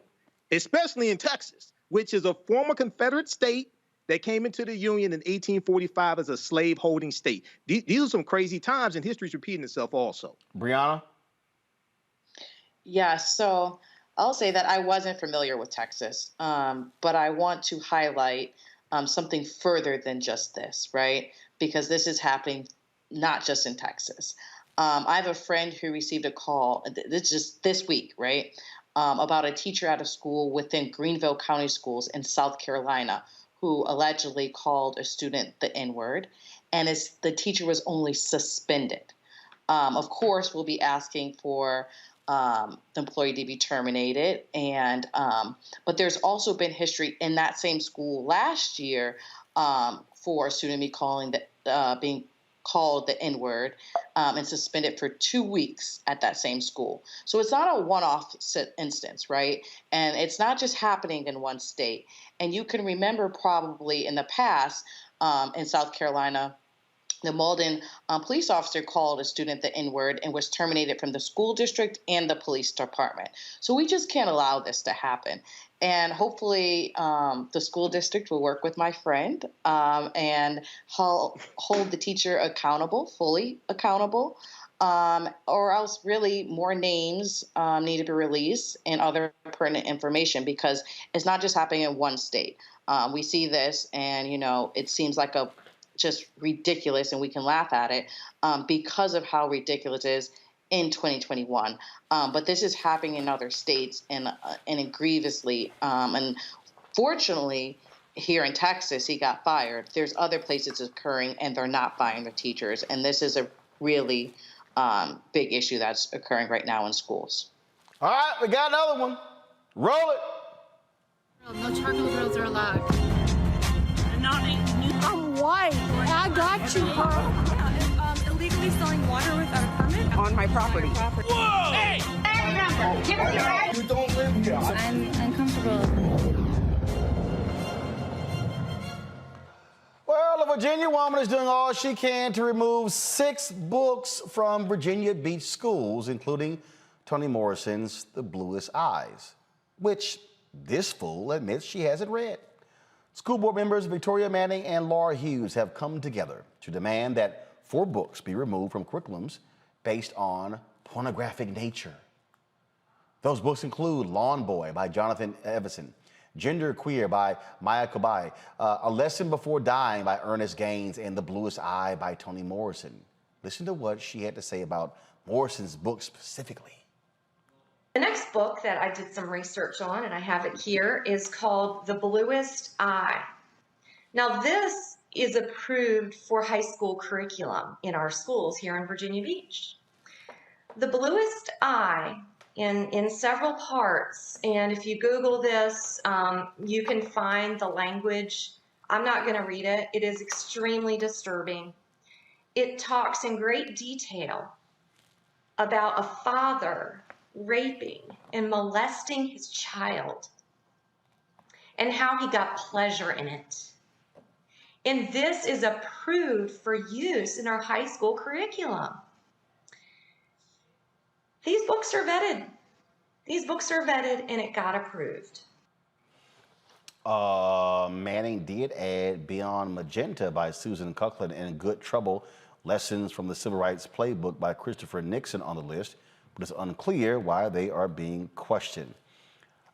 especially in Texas, which is a former Confederate state that came into the Union in 1845 as a slave-holding state. These are some crazy times, and history's repeating itself also. Brianna? Yeah, so I'll say that I wasn't familiar with Texas, but I want to highlight something further than just this, right? Because this is happening not just in Texas. I have a friend who received a call, this just this week, right, about a teacher at a school within Greenville County Schools in South Carolina who allegedly called a student the N-word, and the teacher was only suspended. Of course, we'll be asking for the employee to be terminated, but there's also been history in that same school last year for a student being called the N-word and suspended for 2 weeks at that same school. So it's not a one-off instance, right? And it's not just happening in one state. And you can remember probably in the past in South Carolina, the Malden police officer called a student the N-word and was terminated from the school district and the police department. So we just can't allow this to happen. And hopefully the school district will work with my friend and hold the teacher accountable, fully accountable, or else really more names need to be released and other pertinent information, because it's not just happening in one state. We see this and, you know, it seems like just ridiculous, and we can laugh at it because of how ridiculous it is. in 2021. But this is happening in other states and grievously. And fortunately, here in Texas, he got fired. There's other places occurring, and they're not firing the teachers. And this is a really big issue that's occurring right now in schools. All right, we got another one. Roll it. No charcoal grills are allowed. I'm white. I got you, Carl. Illegally selling water without a permit on my property. Whoa! Hey! You don't live here. I'm uncomfortable. Well, a Virginia woman is doing all she can to remove 6 books from Virginia Beach schools, including Toni Morrison's The Bluest Eyes, which this fool admits she hasn't read. School board members Victoria Manning and Laura Hughes have come together to demand that 4 books be removed from curriculums based on pornographic nature. Those books include Lawn Boy by Jonathan Evison, Gender Queer by Maya Kobai, A Lesson Before Dying by Ernest Gaines, and The Bluest Eye by Toni Morrison. Listen to what she had to say about Morrison's book specifically. The next book that I did some research on, and I have it here, is called The Bluest Eye. Now, this is approved for high school curriculum in our schools here in Virginia Beach. The Bluest Eye, in several parts, and if you Google this, you can find the language. I'm not going to read it. It is extremely disturbing. It talks in great detail about a father raping and molesting his child and how he got pleasure in it. And this is approved for use in our high school curriculum. These books are vetted. These books are vetted and it got approved. Manning did add Beyond Magenta by Susan Cuckland and Good Trouble, Lessons from the Civil Rights Playbook by Christopher Nixon on the list, but it's unclear why they are being questioned.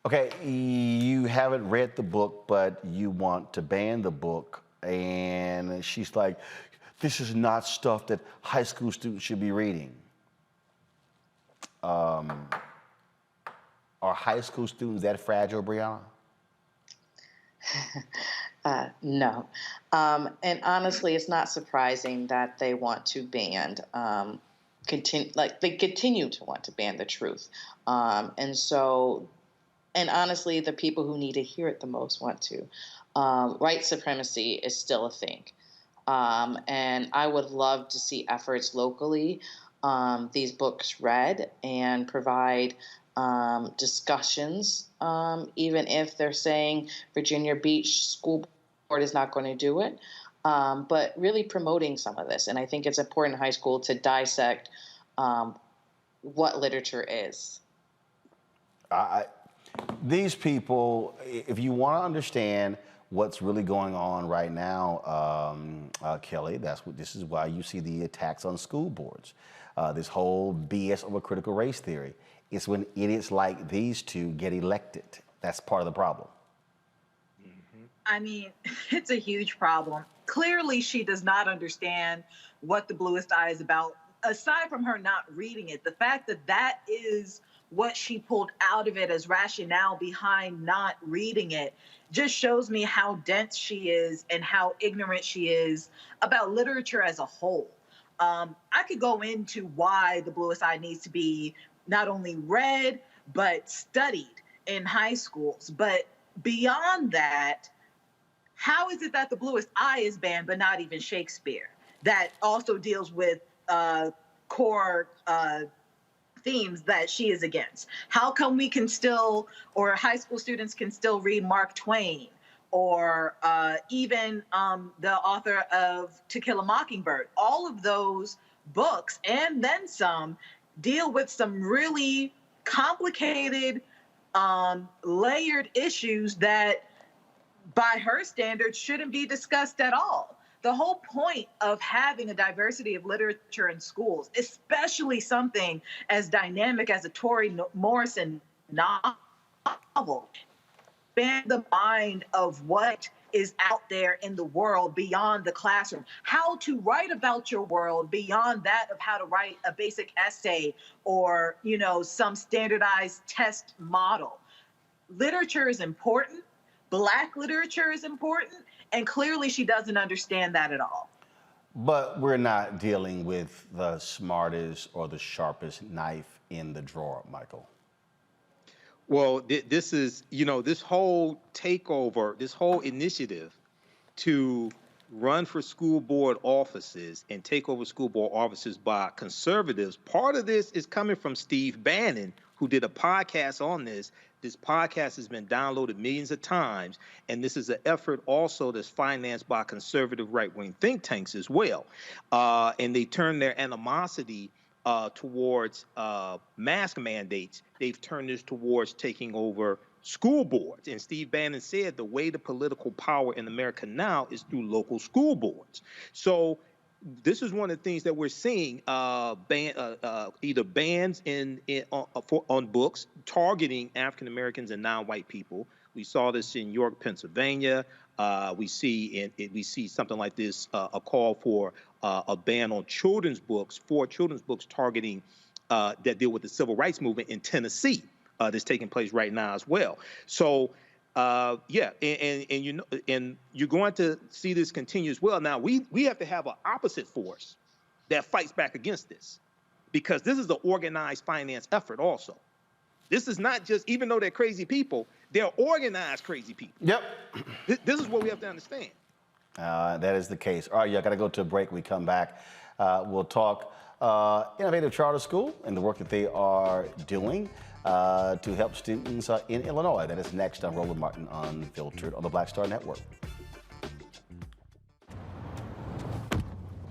Okay, you haven't read the book, but you want to ban the book. And she's like, this is not stuff that high school students should be reading. Are high school students that fragile, Brianna? No. And honestly, it's not surprising that they want to ban, they continue to want to ban the truth. And honestly, the people who need to hear it the most want to. White supremacy is still a thing. And I would love to see efforts locally, these books read and provide discussions, even if they're saying Virginia Beach School Board is not going to do it, but really promoting some of this. And I think it's important in high school to dissect what literature is. These people, if you want to understand what's really going on right now, Kelly, this is why you see the attacks on school boards. This whole BS over critical race theory. It's when idiots like these two get elected. That's part of the problem. I mean, it's a huge problem. Clearly, she does not understand what The Bluest Eye is about. Aside from her not reading it, the fact that that is what she pulled out of it as rationale behind not reading it just shows me how dense she is and how ignorant she is about literature as a whole. I could go into why The Bluest Eye needs to be not only read, but studied in high schools. But beyond that, how is it that The Bluest Eye is banned, but not even Shakespeare? That also deals with core themes that she is against. How come we can still, or high school students can still read Mark Twain, or even the author of To Kill a Mockingbird? All of those books, and then some, deal with some really complicated, layered issues that, by her standards, shouldn't be discussed at all. The whole point of having a diversity of literature in schools, especially something as dynamic as a Toni Morrison novel, expand the mind of what is out there in the world beyond the classroom, how to write about your world beyond that of how to write a basic essay or, some standardized test model. Literature is important. Black literature is important. And clearly she doesn't understand that at all. But we're not dealing with the smartest or the sharpest knife in the drawer, Michael. Well, this is, this whole takeover, this whole initiative to run for school board offices and take over school board offices by conservatives. Part of this is coming from Steve Bannon, who did a podcast on this. This podcast has been downloaded millions of times, and this is an effort also that's financed by conservative right-wing think tanks as well. And they turn their animosity towards mask mandates. They've turned this towards taking over school boards. And Steve Bannon said the way to political power in America now is through local school boards. So this is one of the things that we're seeing, either bans on books targeting African Americans and non-white people. We saw this in York, Pennsylvania. We see something like this, a call for a ban on children's books, 4 children's books targeting that deal with the civil rights movement in Tennessee. That's taking place right now as well. So, and you're going to see this continue as well. Now, we have to have an opposite force that fights back against this, because this is an organized finance effort also. This is not just, even though they're crazy people, they're organized crazy people. Yep. This is what we have to understand. That is the case. All right, yeah, I got to go to a break. When we come back, we'll talk innovative charter school and the work that they are doing to help students in Illinois. That is next on Roland Martin Unfiltered on the Black Star Network.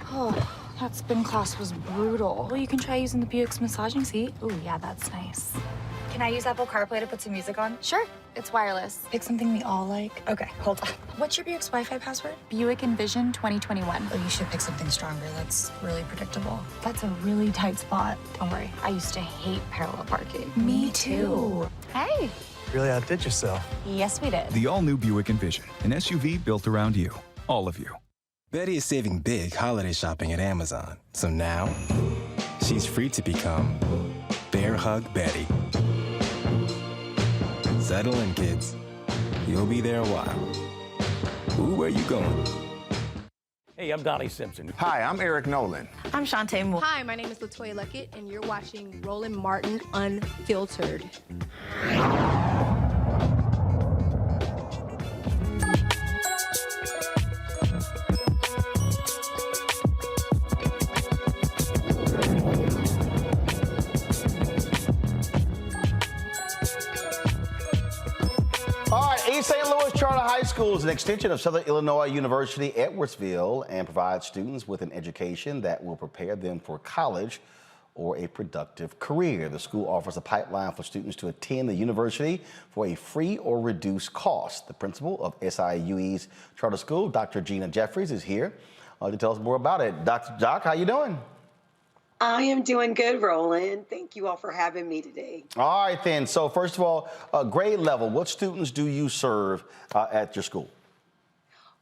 Oh, that spin class was brutal. Well, you can try using the Buick's massaging seat. Ooh, yeah, that's nice. Can I use Apple CarPlay to put some music on? Sure, it's wireless. Pick something we all like. Okay, hold on. What's your Buick's Wi-Fi password? Buick Envision 2021. Oh, you should pick something stronger. That's really predictable. That's a really tight spot. Don't worry, I used to hate parallel parking. Me too. Hey. Really outdid yourself. Yes, we did. The all-new Buick Envision, an SUV built around you, all of you. Betty is saving big holiday shopping at Amazon. So now, she's free to become Bear Hug Betty. Settle in, kids. You'll be there a while. Ooh, where you going? Hey, I'm Donnie Simpson. Hi, I'm Eric Nolan. I'm Shantae Moore. Hi, my name is LaToya Luckett, and you're watching Roland Martin Unfiltered. East St. Louis Charter High School is an extension of Southern Illinois University Edwardsville and provides students with an education that will prepare them for college or a productive career. The school offers a pipeline for students to attend the university for a free or reduced cost. The principal of SIUE's charter school, Dr. Gina Jeffries, is here to tell us more about it. Dr. Doc, how you doing? I am doing good, Roland. Thank you all for having me today. All right, then. So first of all, grade level, what students do you serve at your school?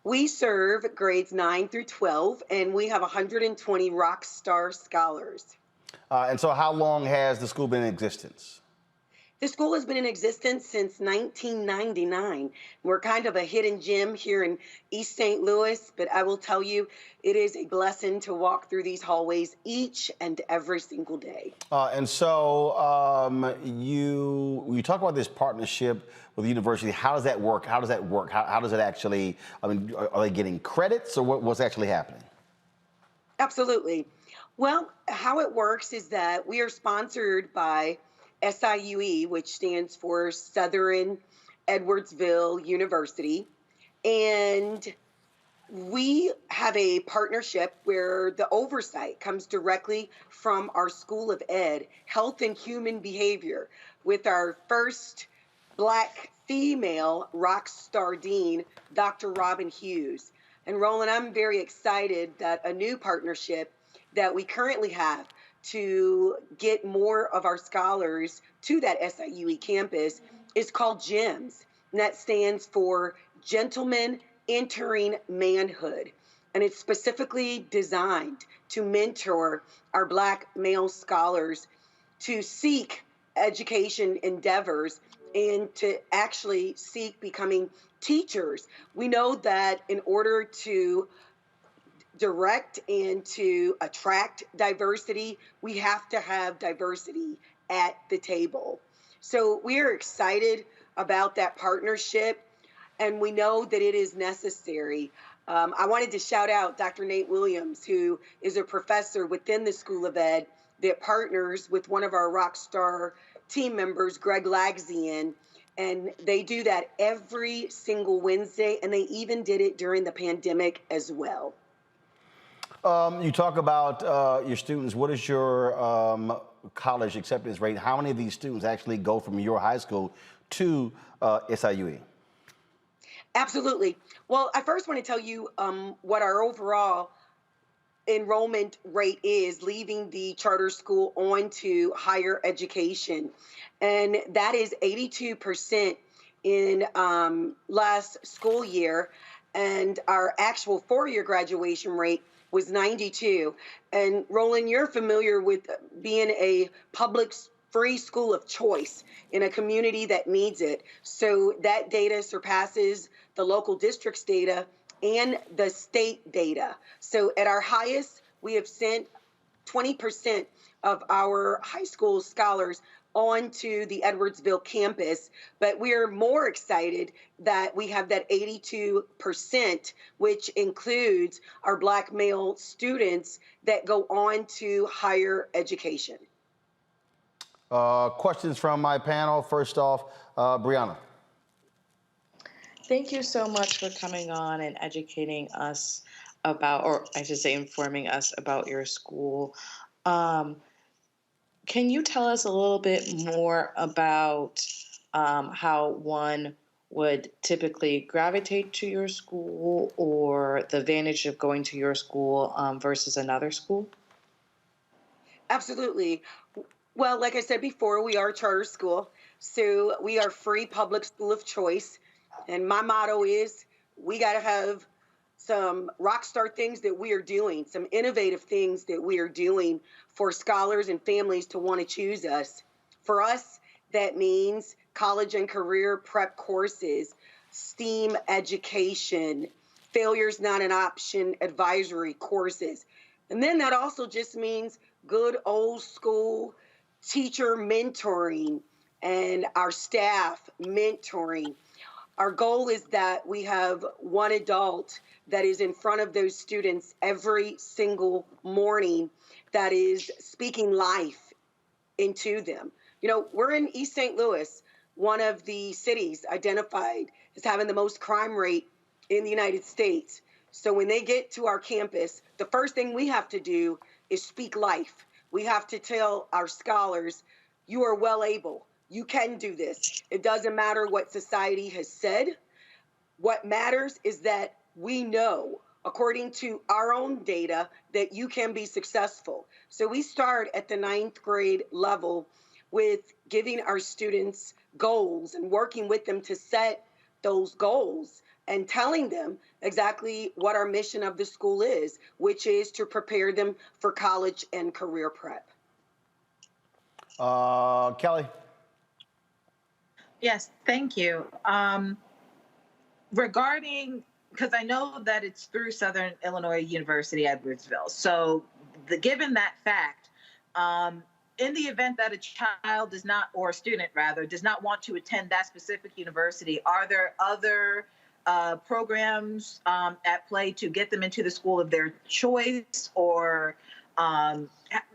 We serve grades 9 through 12, and we have 120 rock star scholars. And so how long has the school been in existence? The school has been in existence since 1999. We're kind of a hidden gem here in East St. Louis, but I will tell you, it is a blessing to walk through these hallways each and every single day. And so you talk about this partnership with the university. How does that work? How does that work? How does it actually, I mean, are they getting credits or what's actually happening? Absolutely. Well, how it works is that we are sponsored by SIUE, which stands for Southern Edwardsville University. And we have a partnership where the oversight comes directly from our School of Ed, Health and Human Behavior, with our first Black female rock star dean, Dr. Robin Hughes. And Roland, I'm very excited that a new partnership that we currently have to get more of our scholars to that SIUE campus is called GEMS. and that stands for Gentlemen Entering Manhood. And it's specifically designed to mentor our Black male scholars to seek education endeavors and to actually seek becoming teachers. We know that in order to direct and to attract diversity, we have to have diversity at the table. So we are excited about that partnership, and we know that it is necessary. I wanted to shout out Dr. Nate Williams, who is a professor within the School of Ed that partners with one of our Rockstar team members, Greg Lagzian, and they do that every single Wednesday, and they even did it during the pandemic as well. You talk about your students. What is your college acceptance rate? How many of these students actually go from your high school to SIUE? Absolutely. Well, I first want to tell you what our overall enrollment rate is leaving the charter school on to higher education. And that is 82% in last school year. And our actual four-year graduation rate was 92. And Roland, you're familiar with being a public free school of choice in a community that needs it. So that data surpasses the local district's data and the state data. So at our highest, we have sent 20% of our high school scholars onto the Edwardsville campus, but we are more excited that we have that 82%, which includes our Black male students that go on to higher education. Questions from my panel. First off, Brianna. Thank you so much for coming on and educating us about, or I should say informing us about your school. Can you tell us a little bit more about how one would typically gravitate to your school, or the advantage of going to your school versus another school? Absolutely. Well, like I said before, we are a charter school, so we are free public school of choice. And my motto is we got to have some rock star things that we are doing, some innovative things that we are doing for scholars and families to want to choose us. For us, that means college and career prep courses, STEAM education, Failure's Not an Option advisory courses. And then that also just means good old school teacher mentoring and our staff mentoring. Our goal is that we have one adult that is in front of those students every single morning that is speaking life into them. You know, we're in East St. Louis, one of the cities identified as having the most crime rate in the United States. So when they get to our campus, the first thing we have to do is speak life. We have to tell our scholars, you are well able. You can do this. It doesn't matter what society has said. What matters is that we know, according to our own data, that you can be successful. So we start at the 9th grade level with giving our students goals and working with them to set those goals and telling them exactly what our mission of the school is, which is to prepare them for college and career prep. Kelly. Yes, thank you. Regarding, because I know that it's through Southern Illinois University, Edwardsville. So given that fact, in the event that a child does not, or a student rather, does not want to attend that specific university, are there other programs at play to get them into the school of their choice, or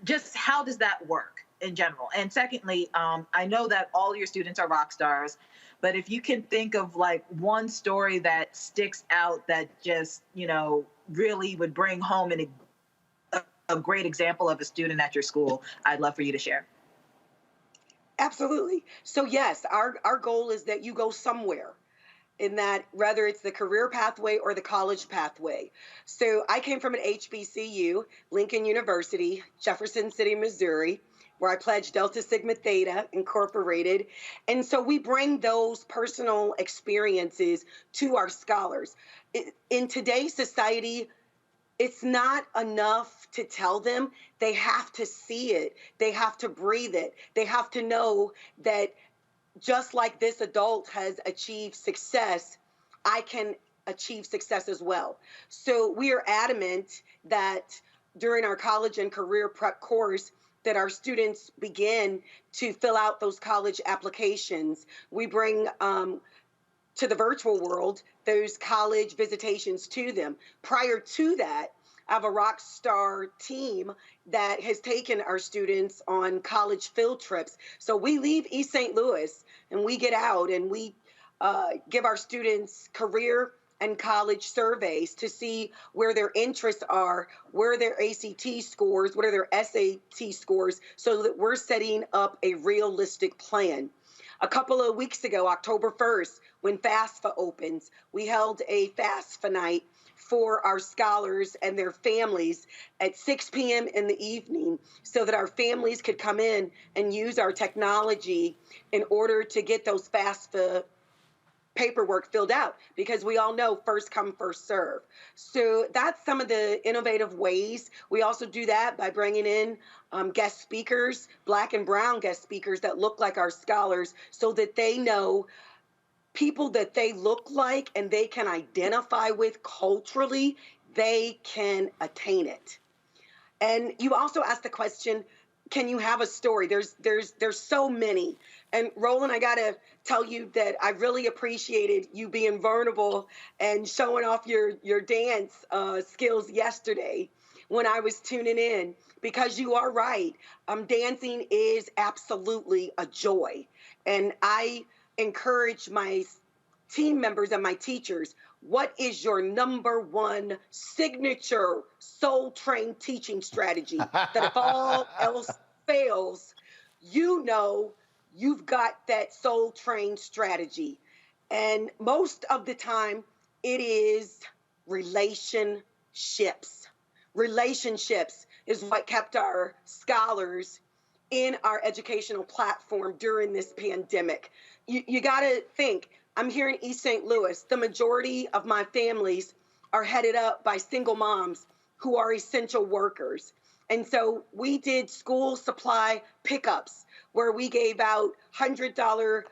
just how does that work in general? And secondly, I know that all your students are rock stars, but if you can think of like one story that sticks out that just, you know, really would bring home a great example of a student at your school, I'd love for you to share. Absolutely. So yes, our goal is that you go somewhere, in that whether it's the career pathway or the college pathway. So I came from an HBCU, Lincoln University, Jefferson City, Missouri. where I pledged Delta Sigma Theta Incorporated. And so we bring those personal experiences to our scholars. In today's society, it's not enough to tell them. They have to see it. They have to breathe it. They have to know that just like this adult has achieved success, I can achieve success as well. So we are adamant that during our college and career prep course, that our students begin to fill out those college applications. We bring to the virtual world those college visitations to them. Prior to that, I have a rock star team that has taken our students on college field trips. So we leave East St. Louis and we get out and we give our students career and college surveys to see where their interests are, where their ACT scores, what are their SAT scores, so that we're setting up a realistic plan. A couple of weeks ago, October 1st, when FAFSA opens, we held a FAFSA night for our scholars and their families at 6 p.m. in the evening so that our families could come in and use our technology in order to get those FAFSA paperwork filled out, because we all know first come, first serve. So that's some of the innovative ways. We also do that by bringing in guest speakers, Black and brown guest speakers that look like our scholars, so that they know people that they look like and they can identify with culturally, they can attain it. And you also asked the question, can you have a story? There's so many. And Roland, I gotta tell you that I really appreciated you being vulnerable and showing off your dance skills yesterday when I was tuning in, because you are right. Dancing is absolutely a joy. And I encourage my team members and my teachers, what is your number one signature soul train teaching strategy that if all else fails, you know you've got that soul train strategy? And most of the time it is relationships. Relationships is what kept our scholars in our educational platform during this pandemic. You got to think, I'm here in East St. Louis. The majority of my families are headed up by single moms who are essential workers. And so we did school supply pickups where we gave out $100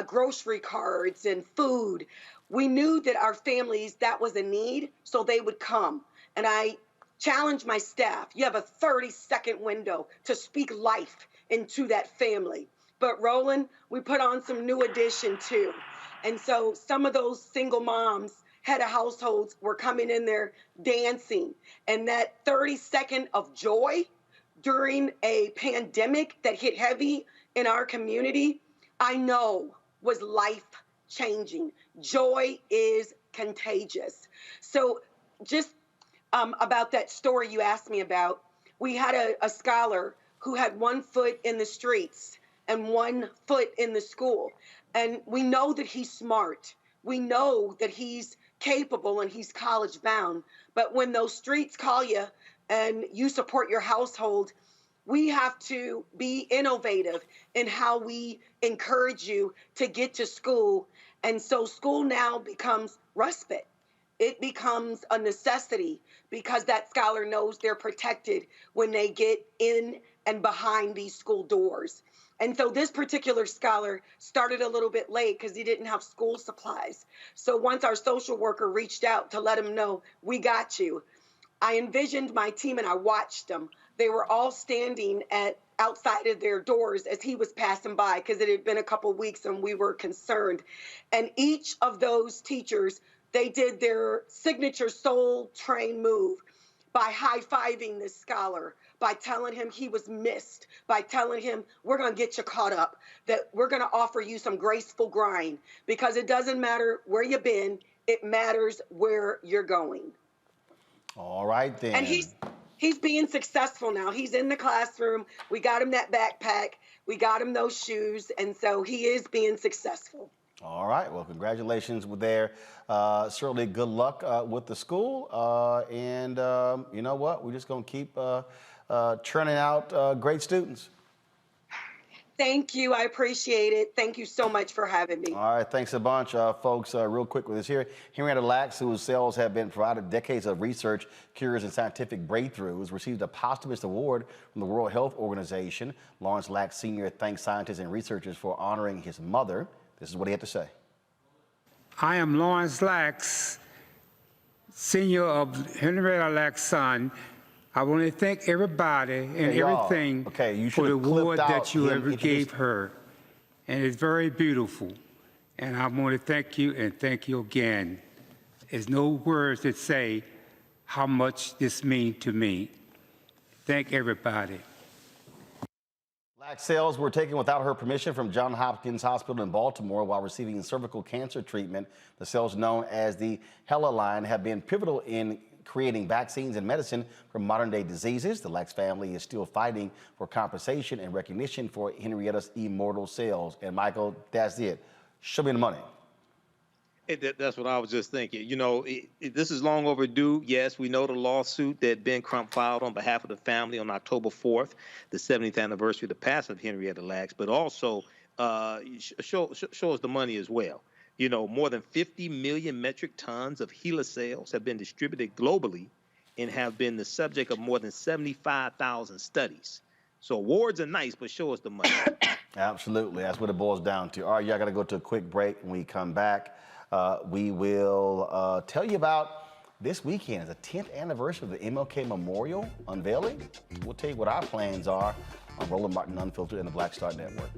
grocery cards and food. We knew that our families, that was a need, so they would come. And I challenge my staff. You have a 30-second window to speak life into that family. But Roland, we put on some new addition too. And so some of those single moms, head of households, were coming in there dancing. And that 30-second of joy during a pandemic that hit heavy in our community, I know was life-changing. Joy is contagious. So just about that story you asked me about, we had a scholar who had 1 foot in the streets and 1 foot in the school. And we know that he's smart. We know that he's capable and he's college bound. But when those streets call you and you support your household, we have to be innovative in how we encourage you to get to school. And so school now becomes respite. It becomes a necessity because that scholar knows they're protected when they get in and behind these school doors. And so this particular scholar started a little bit late because he didn't have school supplies. So once our social worker reached out to let him know, we got you, I envisioned my team and I watched them. They were all standing outside of their doors as he was passing by because it had been a couple weeks and we were concerned. And each of those teachers, they did their signature soul train move by high-fiving this scholar, by telling him he was missed, by telling him, we're going to get you caught up, that we're going to offer you some graceful grind, because it doesn't matter where you've been, it matters where you're going. All right, then. And he's being successful now. He's in the classroom. We got him that backpack. We got him those shoes. And so he is being successful. All right. Well, congratulations there. Certainly good luck with the school. And you know what? We're just going to keep churning out great students. Thank you. I appreciate it. Thank you so much for having me. All right, thanks a bunch, folks. Real quick with this here. Henrietta Lacks, whose cells have been provided decades of research, cures, and scientific breakthroughs, received a posthumous award from the World Health Organization. Lawrence Lacks Sr. thanks scientists and researchers for honoring his mother. This is what he had to say. I am Lawrence Lacks, Senior of Henrietta Lacks' son. I want to thank everybody and everything for the award that you ever gave her. And it's very beautiful. And I want to thank you and thank you again. There's no words to say how much this means to me. Thank everybody. Lacks cells were taken without her permission from Johns Hopkins Hospital in Baltimore while receiving cervical cancer treatment. The cells, known as the HeLa line, have been pivotal in creating vaccines and medicine for modern-day diseases. The Lacks family is still fighting for compensation and recognition for Henrietta's immortal cells. And Michael, that's it. Show me the money. That's what I was just thinking. You know, this is long overdue. Yes, we know the lawsuit that Ben Crump filed on behalf of the family on October 4th, the 70th anniversary of the passing of Henrietta Lacks, but also show us the money as well. You know, more than 50 million metric tons of HeLa cells have been distributed globally and have been the subject of more than 75,000 studies. So awards are nice, but show us the money. Absolutely. That's what it boils down to. All right, y'all got to go to a quick break. When we come back, we will tell you about this weekend. It's the 10th anniversary of the Mlk Memorial unveiling. We'll tell you what our plans are on Roland Martin Unfiltered and the Black Star Network.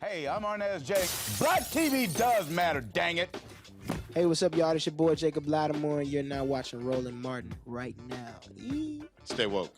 Hey, I'm Arnaz Jake. Black TV does matter, dang it. Hey, what's up, y'all? It's your boy Jacob Lattimore, and you're now watching Roland Martin right now. Stay woke.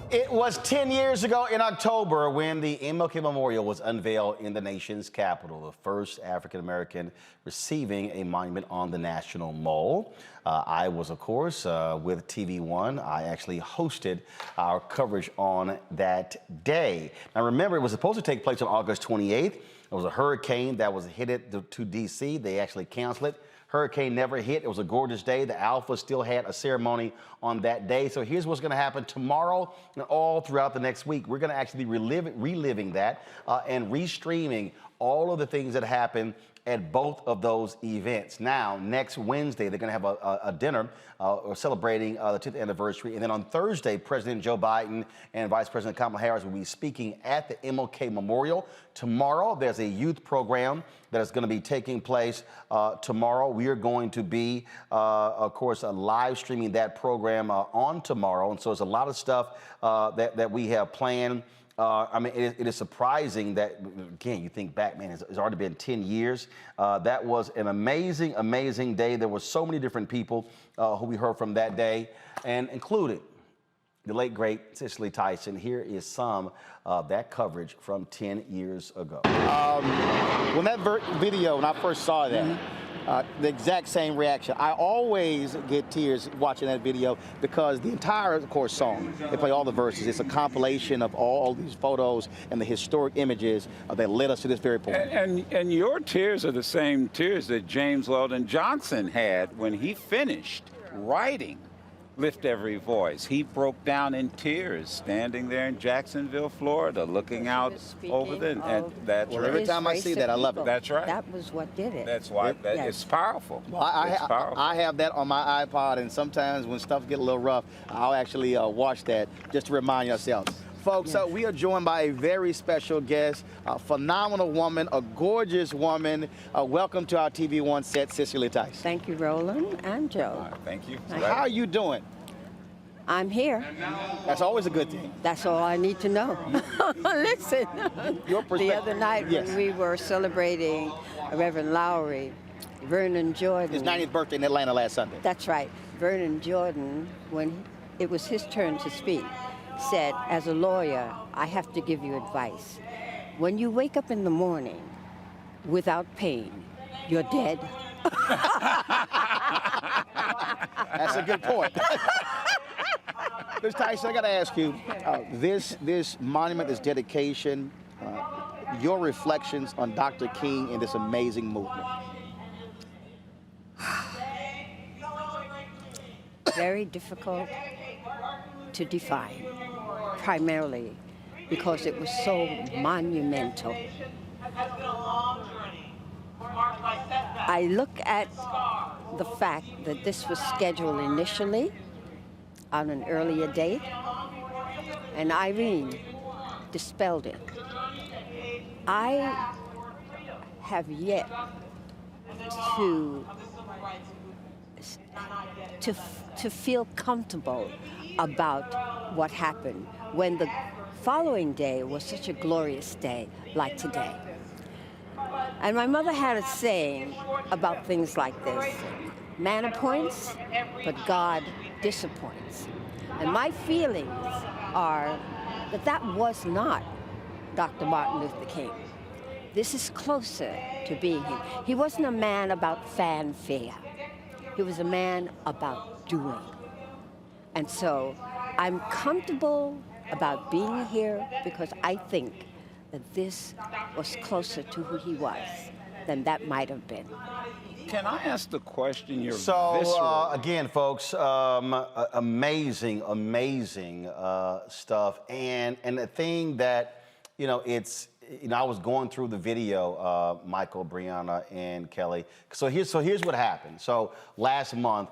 It was 10 years ago in October when the Mlk Memorial was unveiled in the nation's capital, the first African-American receiving a monument on the National Mall. I was, of course, with TV One. I actually hosted our coverage on that day. Now, remember, it was supposed to take place on August 28th. There was a hurricane that was headed to D.C. They actually canceled it. Hurricane never hit. It was a gorgeous day. The Alpha still had a ceremony on that day. So here's what's going to happen tomorrow and all throughout the next week. We're going to actually be reliving that and restreaming all of the things that happened at both of those events. Now, next Wednesday, they're going to have a dinner celebrating the 10th anniversary. And then on Thursday, President Joe Biden and Vice President Kamala Harris will be speaking at the Mlk Memorial. Tomorrow, there's a youth program that is going to be taking place tomorrow. We are going to be, of course, live streaming that program on tomorrow. And so there's a lot of stuff that we have planned. I mean, it is surprising that, again, you think back, man, it's already been 10 years. That was an amazing, amazing day. There were so many different people who we heard from that day, and including the late, great Cicely Tyson. Here is some of that coverage from 10 years ago. When that video, when I first saw that, the exact same reaction. I always get tears watching that video because the entire, of course, song, they play all the verses. It's a compilation of all these photos and the historic images that led us to this very point. And your tears are the same tears that James Weldon Johnson had when he finished writing Lift Every Voice. He broke down in tears standing there in Jacksonville, Florida, looking out over there. And that's Well, every time I see that, I love it. That's right. That was what did it. That's why it's powerful. Well, I have that on my iPod, and sometimes when stuff get a little rough, I'll actually watch that just to remind yourselves. Folks, we are joined by a very special guest, a phenomenal woman, a gorgeous woman. Welcome to our TV One set, Cicely Tice. Thank you, Roland and Joe. Thank you. How are you doing? I'm here. That's always a good thing. That's all I need to know. Listen, the other night Yes. when we were celebrating Reverend Lowry, Vernon Jordan. His 90th birthday in Atlanta last Sunday. That's right. Vernon Jordan, when it was his turn to speak, said, as a lawyer, I have to give you advice. When you wake up in the morning without pain, you're dead. That's a good point. Ms. Tyson, I got to ask you, this monument, this dedication, your reflections on Dr. King and this amazing movement. Very difficult to define, primarily because it was so monumental. I look at the fact that this was scheduled initially on an earlier date, and Irene dispelled it. I have yet to feel comfortable about what happened when the following day was such a glorious day like today. And my mother had a saying about things like this: man appoints, but God disappoints. And my feelings are that that was not Dr. Martin Luther King. This is closer to being him. He wasn't a man about fanfare. He was a man about doing. And so I'm comfortable about being here because I think that this was closer to who he was than that might have been. Can I ask the question? Again, folks, amazing stuff. And the thing that, I was going through the video, Michael, Brianna, and Kelly. So here's what happened. So last month,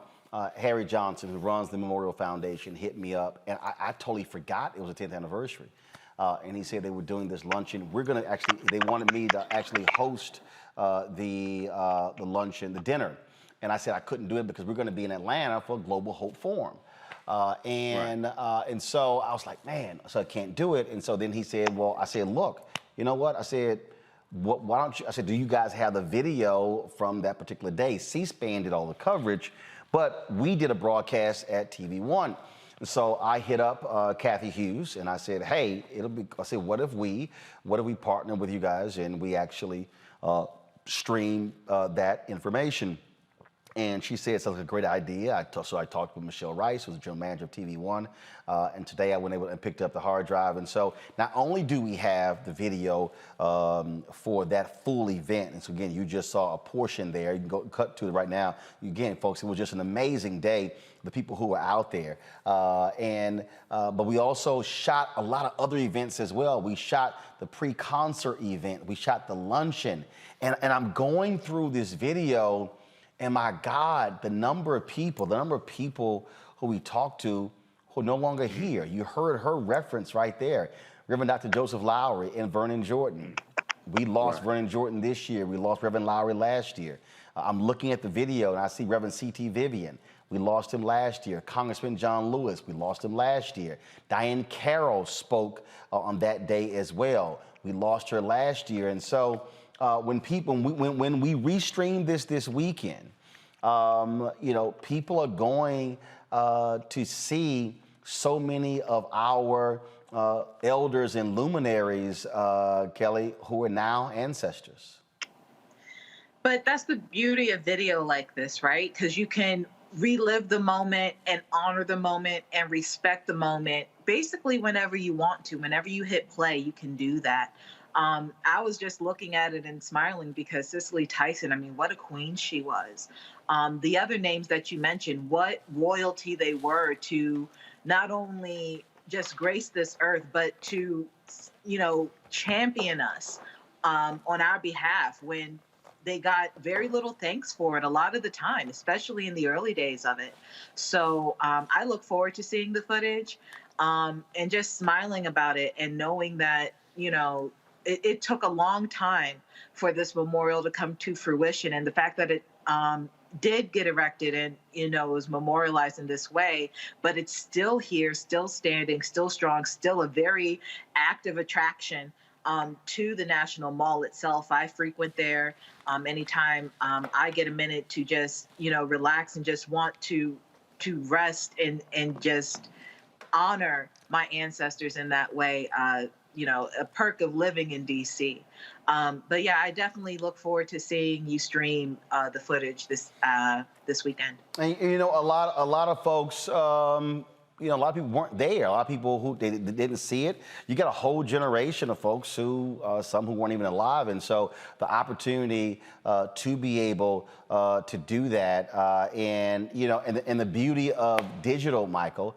Harry Johnson, who runs the Memorial Foundation, hit me up, and I totally forgot it was the 10th anniversary. And he said they were doing this luncheon. They wanted me to actually host the luncheon, the dinner. And I said I couldn't do it because we're going to be in Atlanta for Global Hope Forum. And so I was like, man, so I can't do it. And so then he said, well, I said, look, you know what? I said, why don't you, I said, do you guys have the video from that particular day? C-SPAN did all the coverage, but we did a broadcast at TV One. And so I hit up Kathy Hughes and I said, hey, what if we partner with you guys and we actually stream that information? And she said, sounds like a great idea. So I talked with Michelle Rice, who's the general manager of TV One. And today I went able and picked up the hard drive. And so not only do we have the video for that full event, and so again, you just saw a portion there. You can go cut to it right now. Again, folks, it was just an amazing day. The people who were out there. But we also shot a lot of other events as well. We shot the pre-concert event. We shot the luncheon. And I'm going through this video, and my God, the number of people who we talked to who are no longer here. You heard her reference right there. Reverend Dr. Joseph Lowry and Vernon Jordan. We lost Vernon Jordan this year. We lost Reverend Lowry last year. I'm looking at the video and I see Reverend C.T. Vivian. We lost him last year. Congressman John Lewis, we lost him last year. Diane Carroll spoke on that day as well. We lost her last year. And so when we restream this weekend, people are going to see so many of our elders and luminaries, Kelly, who are now ancestors. But that's the beauty of video like this, right? Because you can relive the moment and honor the moment and respect the moment basically whenever you want to. Whenever you hit play, you can do that. I was just looking at it and smiling because Cicely Tyson, I mean, what a queen she was. The other names that you mentioned, what royalty they were to not only just grace this earth, but to, champion us on our behalf when they got very little thanks for it a lot of the time, especially in the early days of it. So I look forward to seeing the footage and just smiling about it and knowing that, it took a long time for this memorial to come to fruition. And the fact that it did get erected and, was memorialized in this way, but it's still here, still standing, still strong, still a very active attraction to the National Mall itself. I frequent there anytime I get a minute to just, relax and just want to rest and just honor my ancestors in that way. A perk of living in DC. But yeah, I definitely look forward to seeing you stream the footage this weekend. And a lot of folks, a lot of people weren't there. A lot of people who they didn't see it. You got a whole generation of folks who, some who weren't even alive, and so the opportunity to be able to do that, and the beauty of digital, Michael,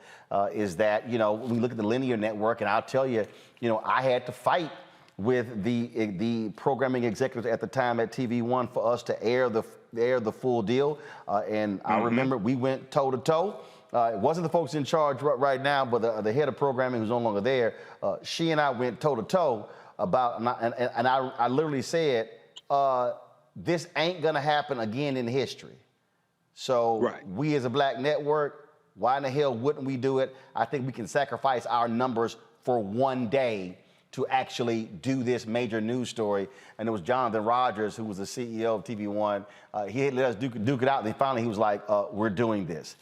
is that when we look at the linear network, and I'll tell you, I had to fight with the programming executives at the time at TV One for us to air the full deal, and I remember we went toe to toe. It wasn't the folks in charge right now, but the head of programming who's no longer there. She and I went toe to toe about, and I literally said, this ain't gonna happen again in history. So we as a black network, why in the hell wouldn't we do it? I think we can sacrifice our numbers for one day to actually do this major news story. And it was Jonathan Rogers, who was the CEO of TV One. He had let us duke it out, and then finally he was like, we're doing this.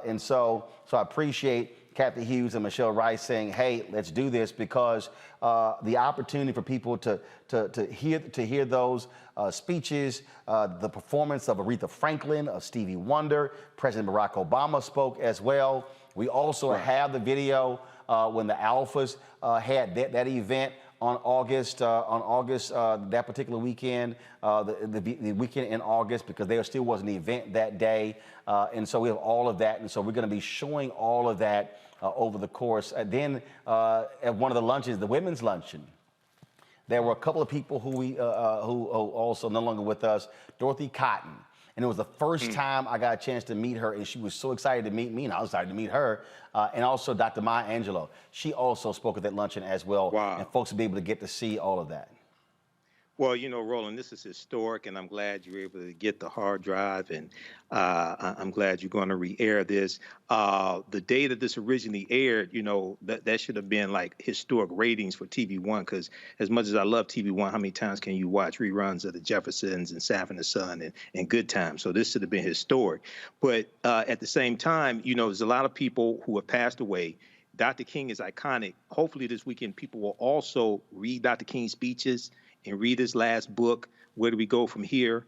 And so I appreciate Kathy Hughes and Michelle Rice saying, hey, let's do this, because the opportunity for people to hear those speeches, the performance of Aretha Franklin, of Stevie Wonder, President Barack Obama spoke as well. We also have the video when the Alphas had that event on August, that particular weekend, the weekend in August, because there still was an event that day. And so we have all of that. And so we're going to be showing all of that over the course. And then at one of the luncheons, the women's luncheon, there were a couple of people who also no longer with us, Dorothy Cotton. And it was the first time I got a chance to meet her, and she was so excited to meet me, and I was excited to meet her. And also Dr. Maya Angelou. She also spoke at that luncheon as well. Wow. And folks will be able to get to see all of that. Well, Roland, this is historic, and I'm glad you were able to get the hard drive, and I'm glad you're going to re-air this. The day that this originally aired, that should have been like historic ratings for TV One, because as much as I love TV One, how many times can you watch reruns of The Jeffersons and Sanford and the Son and Good Times? So this should have been historic. But at the same time, there's a lot of people who have passed away. Dr. King is iconic. Hopefully this weekend people will also read Dr. King's speeches and read his last book, Where Do We Go From Here?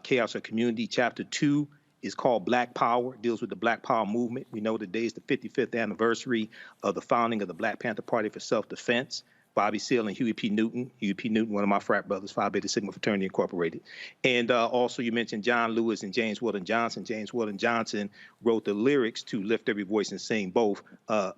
Chaos or Community, Chapter 2 is called Black Power, deals with the Black Power movement. We know today is the 55th anniversary of the founding of the Black Panther Party for Self-Defense. Bobby Seale and Huey P. Newton. Huey P. Newton, one of my frat brothers, Phi Beta Sigma Fraternity Incorporated. And also you mentioned John Lewis and James Weldon Johnson. James Weldon Johnson wrote the lyrics to Lift Every Voice and Sing, both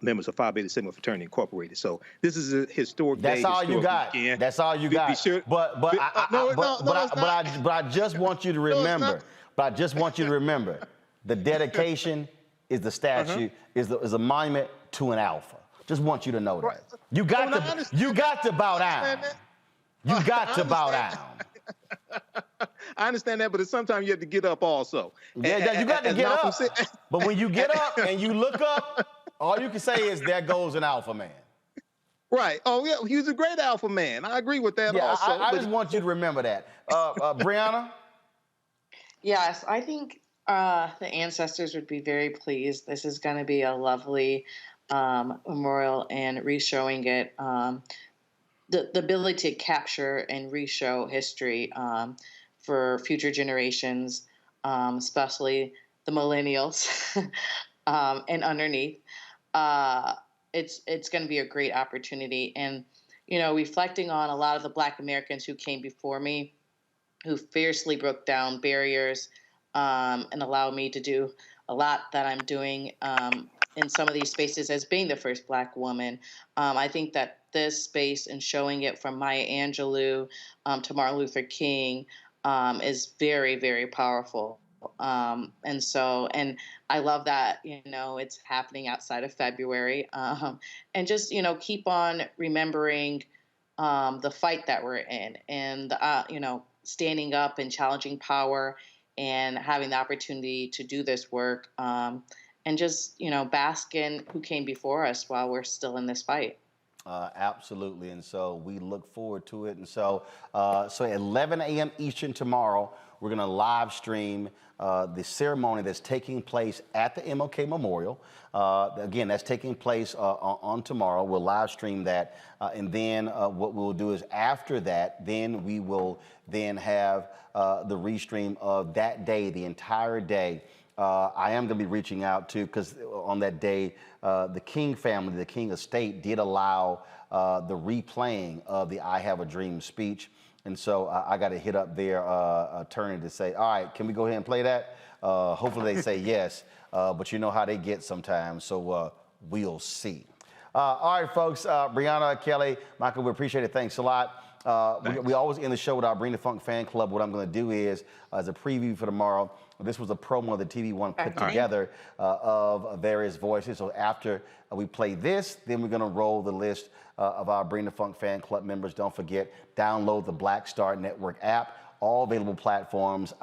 members of Phi Beta Sigma Fraternity Incorporated. So this is a historic day. That's all you got. Weekend. That's all you got. Sure. But I just want you to remember. But I just want you to remember, the dedication is the statue, is a monument to an alpha. Just want you to know that. You got to bow down. You got to bow down. I understand that, but sometimes you have to get up also. Yeah, you got to get up. But when you get up and you look up, all you can say is, there goes an alpha man. Right. Oh, yeah, he was a great alpha man. I agree with that also. I just want you to remember that. Brianna? Yes, I think the ancestors would be very pleased. This is going to be a lovely memorial, and re-showing it, the ability to capture and re-show history for future generations, especially the millennials and underneath. It's going to be a great opportunity. And reflecting on a lot of the Black Americans who came before me, who fiercely broke down barriers and allowed me to do a lot that I'm doing in some of these spaces as being the first Black woman. I think that this space and showing it from Maya Angelou to Martin Luther King is very, very powerful. And I love that, it's happening outside of February. And just, keep on remembering the fight that we're in and, standing up and challenging power and having the opportunity to do this work and just, bask in who came before us while we're still in this fight. Absolutely. And so we look forward to it. And so at 11 a.m. Eastern tomorrow, we're going to live stream the ceremony that's taking place at the Mlk Memorial. Again, that's taking place on tomorrow. We'll live stream that. And then what we'll do is after that, then we will then have the restream of that day, the entire day. I am going to be reaching out to, because on that day, the King family, the King estate did allow the replaying of the I Have a Dream speech. And so I got to hit up their attorney to say, all right, can we go ahead and play that? Hopefully they say yes, but you know how they get sometimes, so we'll see. All right, folks, Brianna, Kelly, Michael, we appreciate it. Thanks a lot. We always end the show with our Bring the Funk fan club. What I'm going to do is, as a preview for tomorrow, this was a promo that TV1 put together of various voices. So after we play this, then we're going to roll the list of our Bring the Funk fan club members. Don't forget, download the Black Star Network app. All available platforms,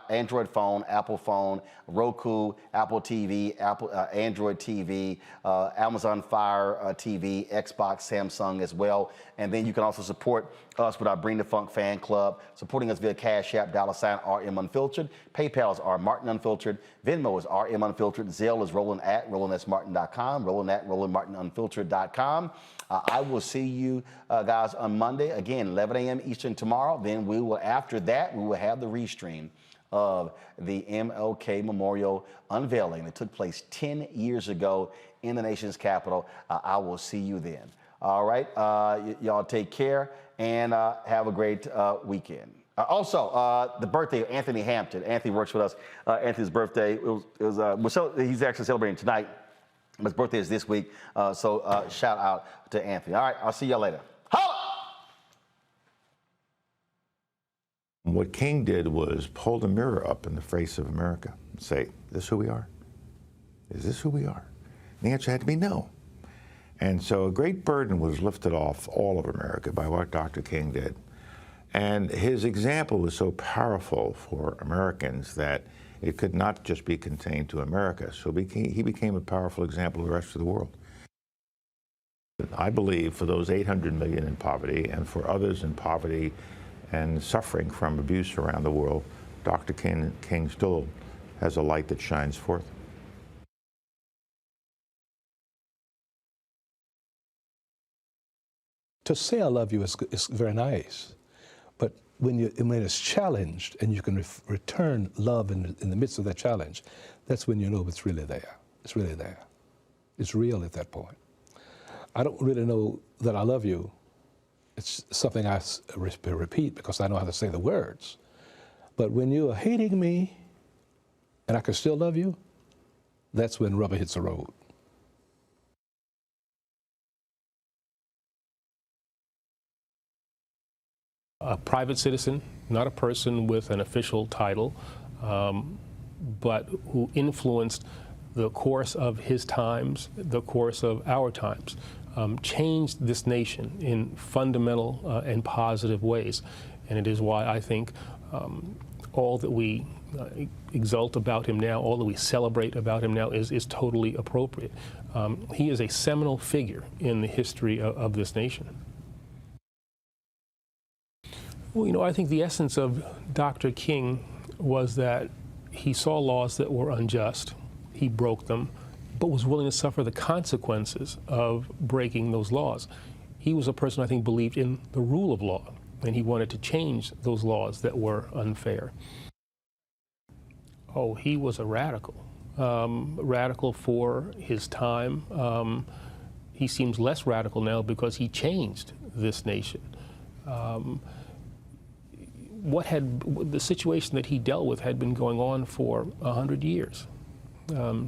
Android phone, Apple phone, Roku, Apple TV, Android TV, Amazon Fire TV, Xbox, Samsung as well. And then you can also support us with our Bring the Funk fan club, supporting us via Cash App, $RM Unfiltered. PayPal is R Martin Unfiltered. Venmo is RM Unfiltered. Zelle is Roland at RolandSMartin.com. Roland at RolandMartinUnfiltered.com. I will see you guys on Monday, again, 11 a.m. Eastern tomorrow. Then we will, after that, we will have the restream of the Mlk Memorial unveiling that took place 10 years ago in the nation's capital. I will see you then. All right, y'all take care and have a great weekend. Also, the birthday of Anthony Hampton. Anthony works with us. Anthony's birthday, he's actually celebrating tonight. His birthday is this week, so shout out to Anthony. All right, I'll see y'all later. Holla! What King did was pull the mirror up in the face of America and say, is this who we are? Is this who we are? And the answer had to be no. And so a great burden was lifted off all of America by what Dr. King did. And his example was so powerful for Americans that it could not just be contained to America. So he became a powerful example of the rest of the world. I believe for those 800 million in poverty and for others in poverty and suffering from abuse around the world, Dr. King still has a light that shines forth. To say I love you is very nice, but when it's challenged and you can return love in the midst of that challenge, that's when you know it's really there. It's really there. It's real at that point. I don't really know that I love you. It's something I repeat because I know how to say the words. But when you are hating me and I can still love you, that's when rubber hits the road. A private citizen, not a person with an official title, but who influenced the course of his times, the course of our times, changed this nation in fundamental and positive ways. And it is why I think all that we exult about him now, all that we celebrate about him now is totally appropriate. He is a seminal figure in the history of this nation. Well, I think the essence of Dr. King was that he saw laws that were unjust, he broke them, but was willing to suffer the consequences of breaking those laws. He was a person I think believed in the rule of law, and he wanted to change those laws that were unfair. Oh, he was a radical, radical for his time. He seems less radical now because he changed this nation. The situation that he dealt with had been going on for 100 years.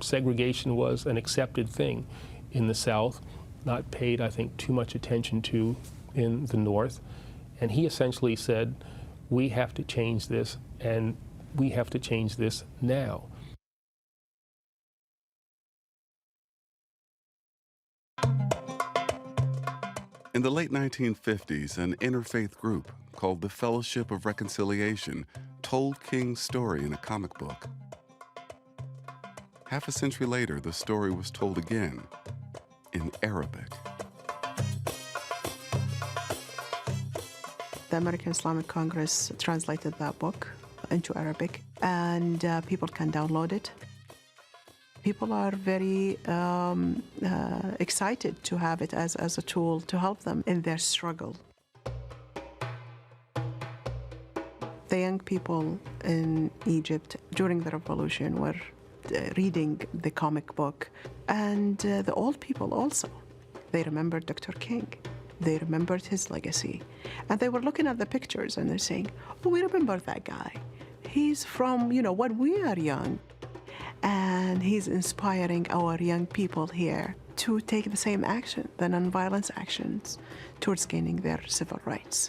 Segregation was an accepted thing in the South, not paid, I think, too much attention to in the North. And he essentially said, we have to change this, and we have to change this now. In the late 1950s, an interfaith group called the Fellowship of Reconciliation told King's story in a comic book. Half a century later, the story was told again in Arabic. The American Islamic Congress translated that book into Arabic, and people can download it. People are very excited to have it as a tool to help them in their struggle. The young people in Egypt during the revolution were reading the comic book, and the old people also. They remembered Dr. King. They remembered his legacy. And they were looking at the pictures and they're saying, oh, we remember that guy. He's from, when we are young. And he's inspiring our young people here to take the same action, the nonviolence actions, towards gaining their civil rights.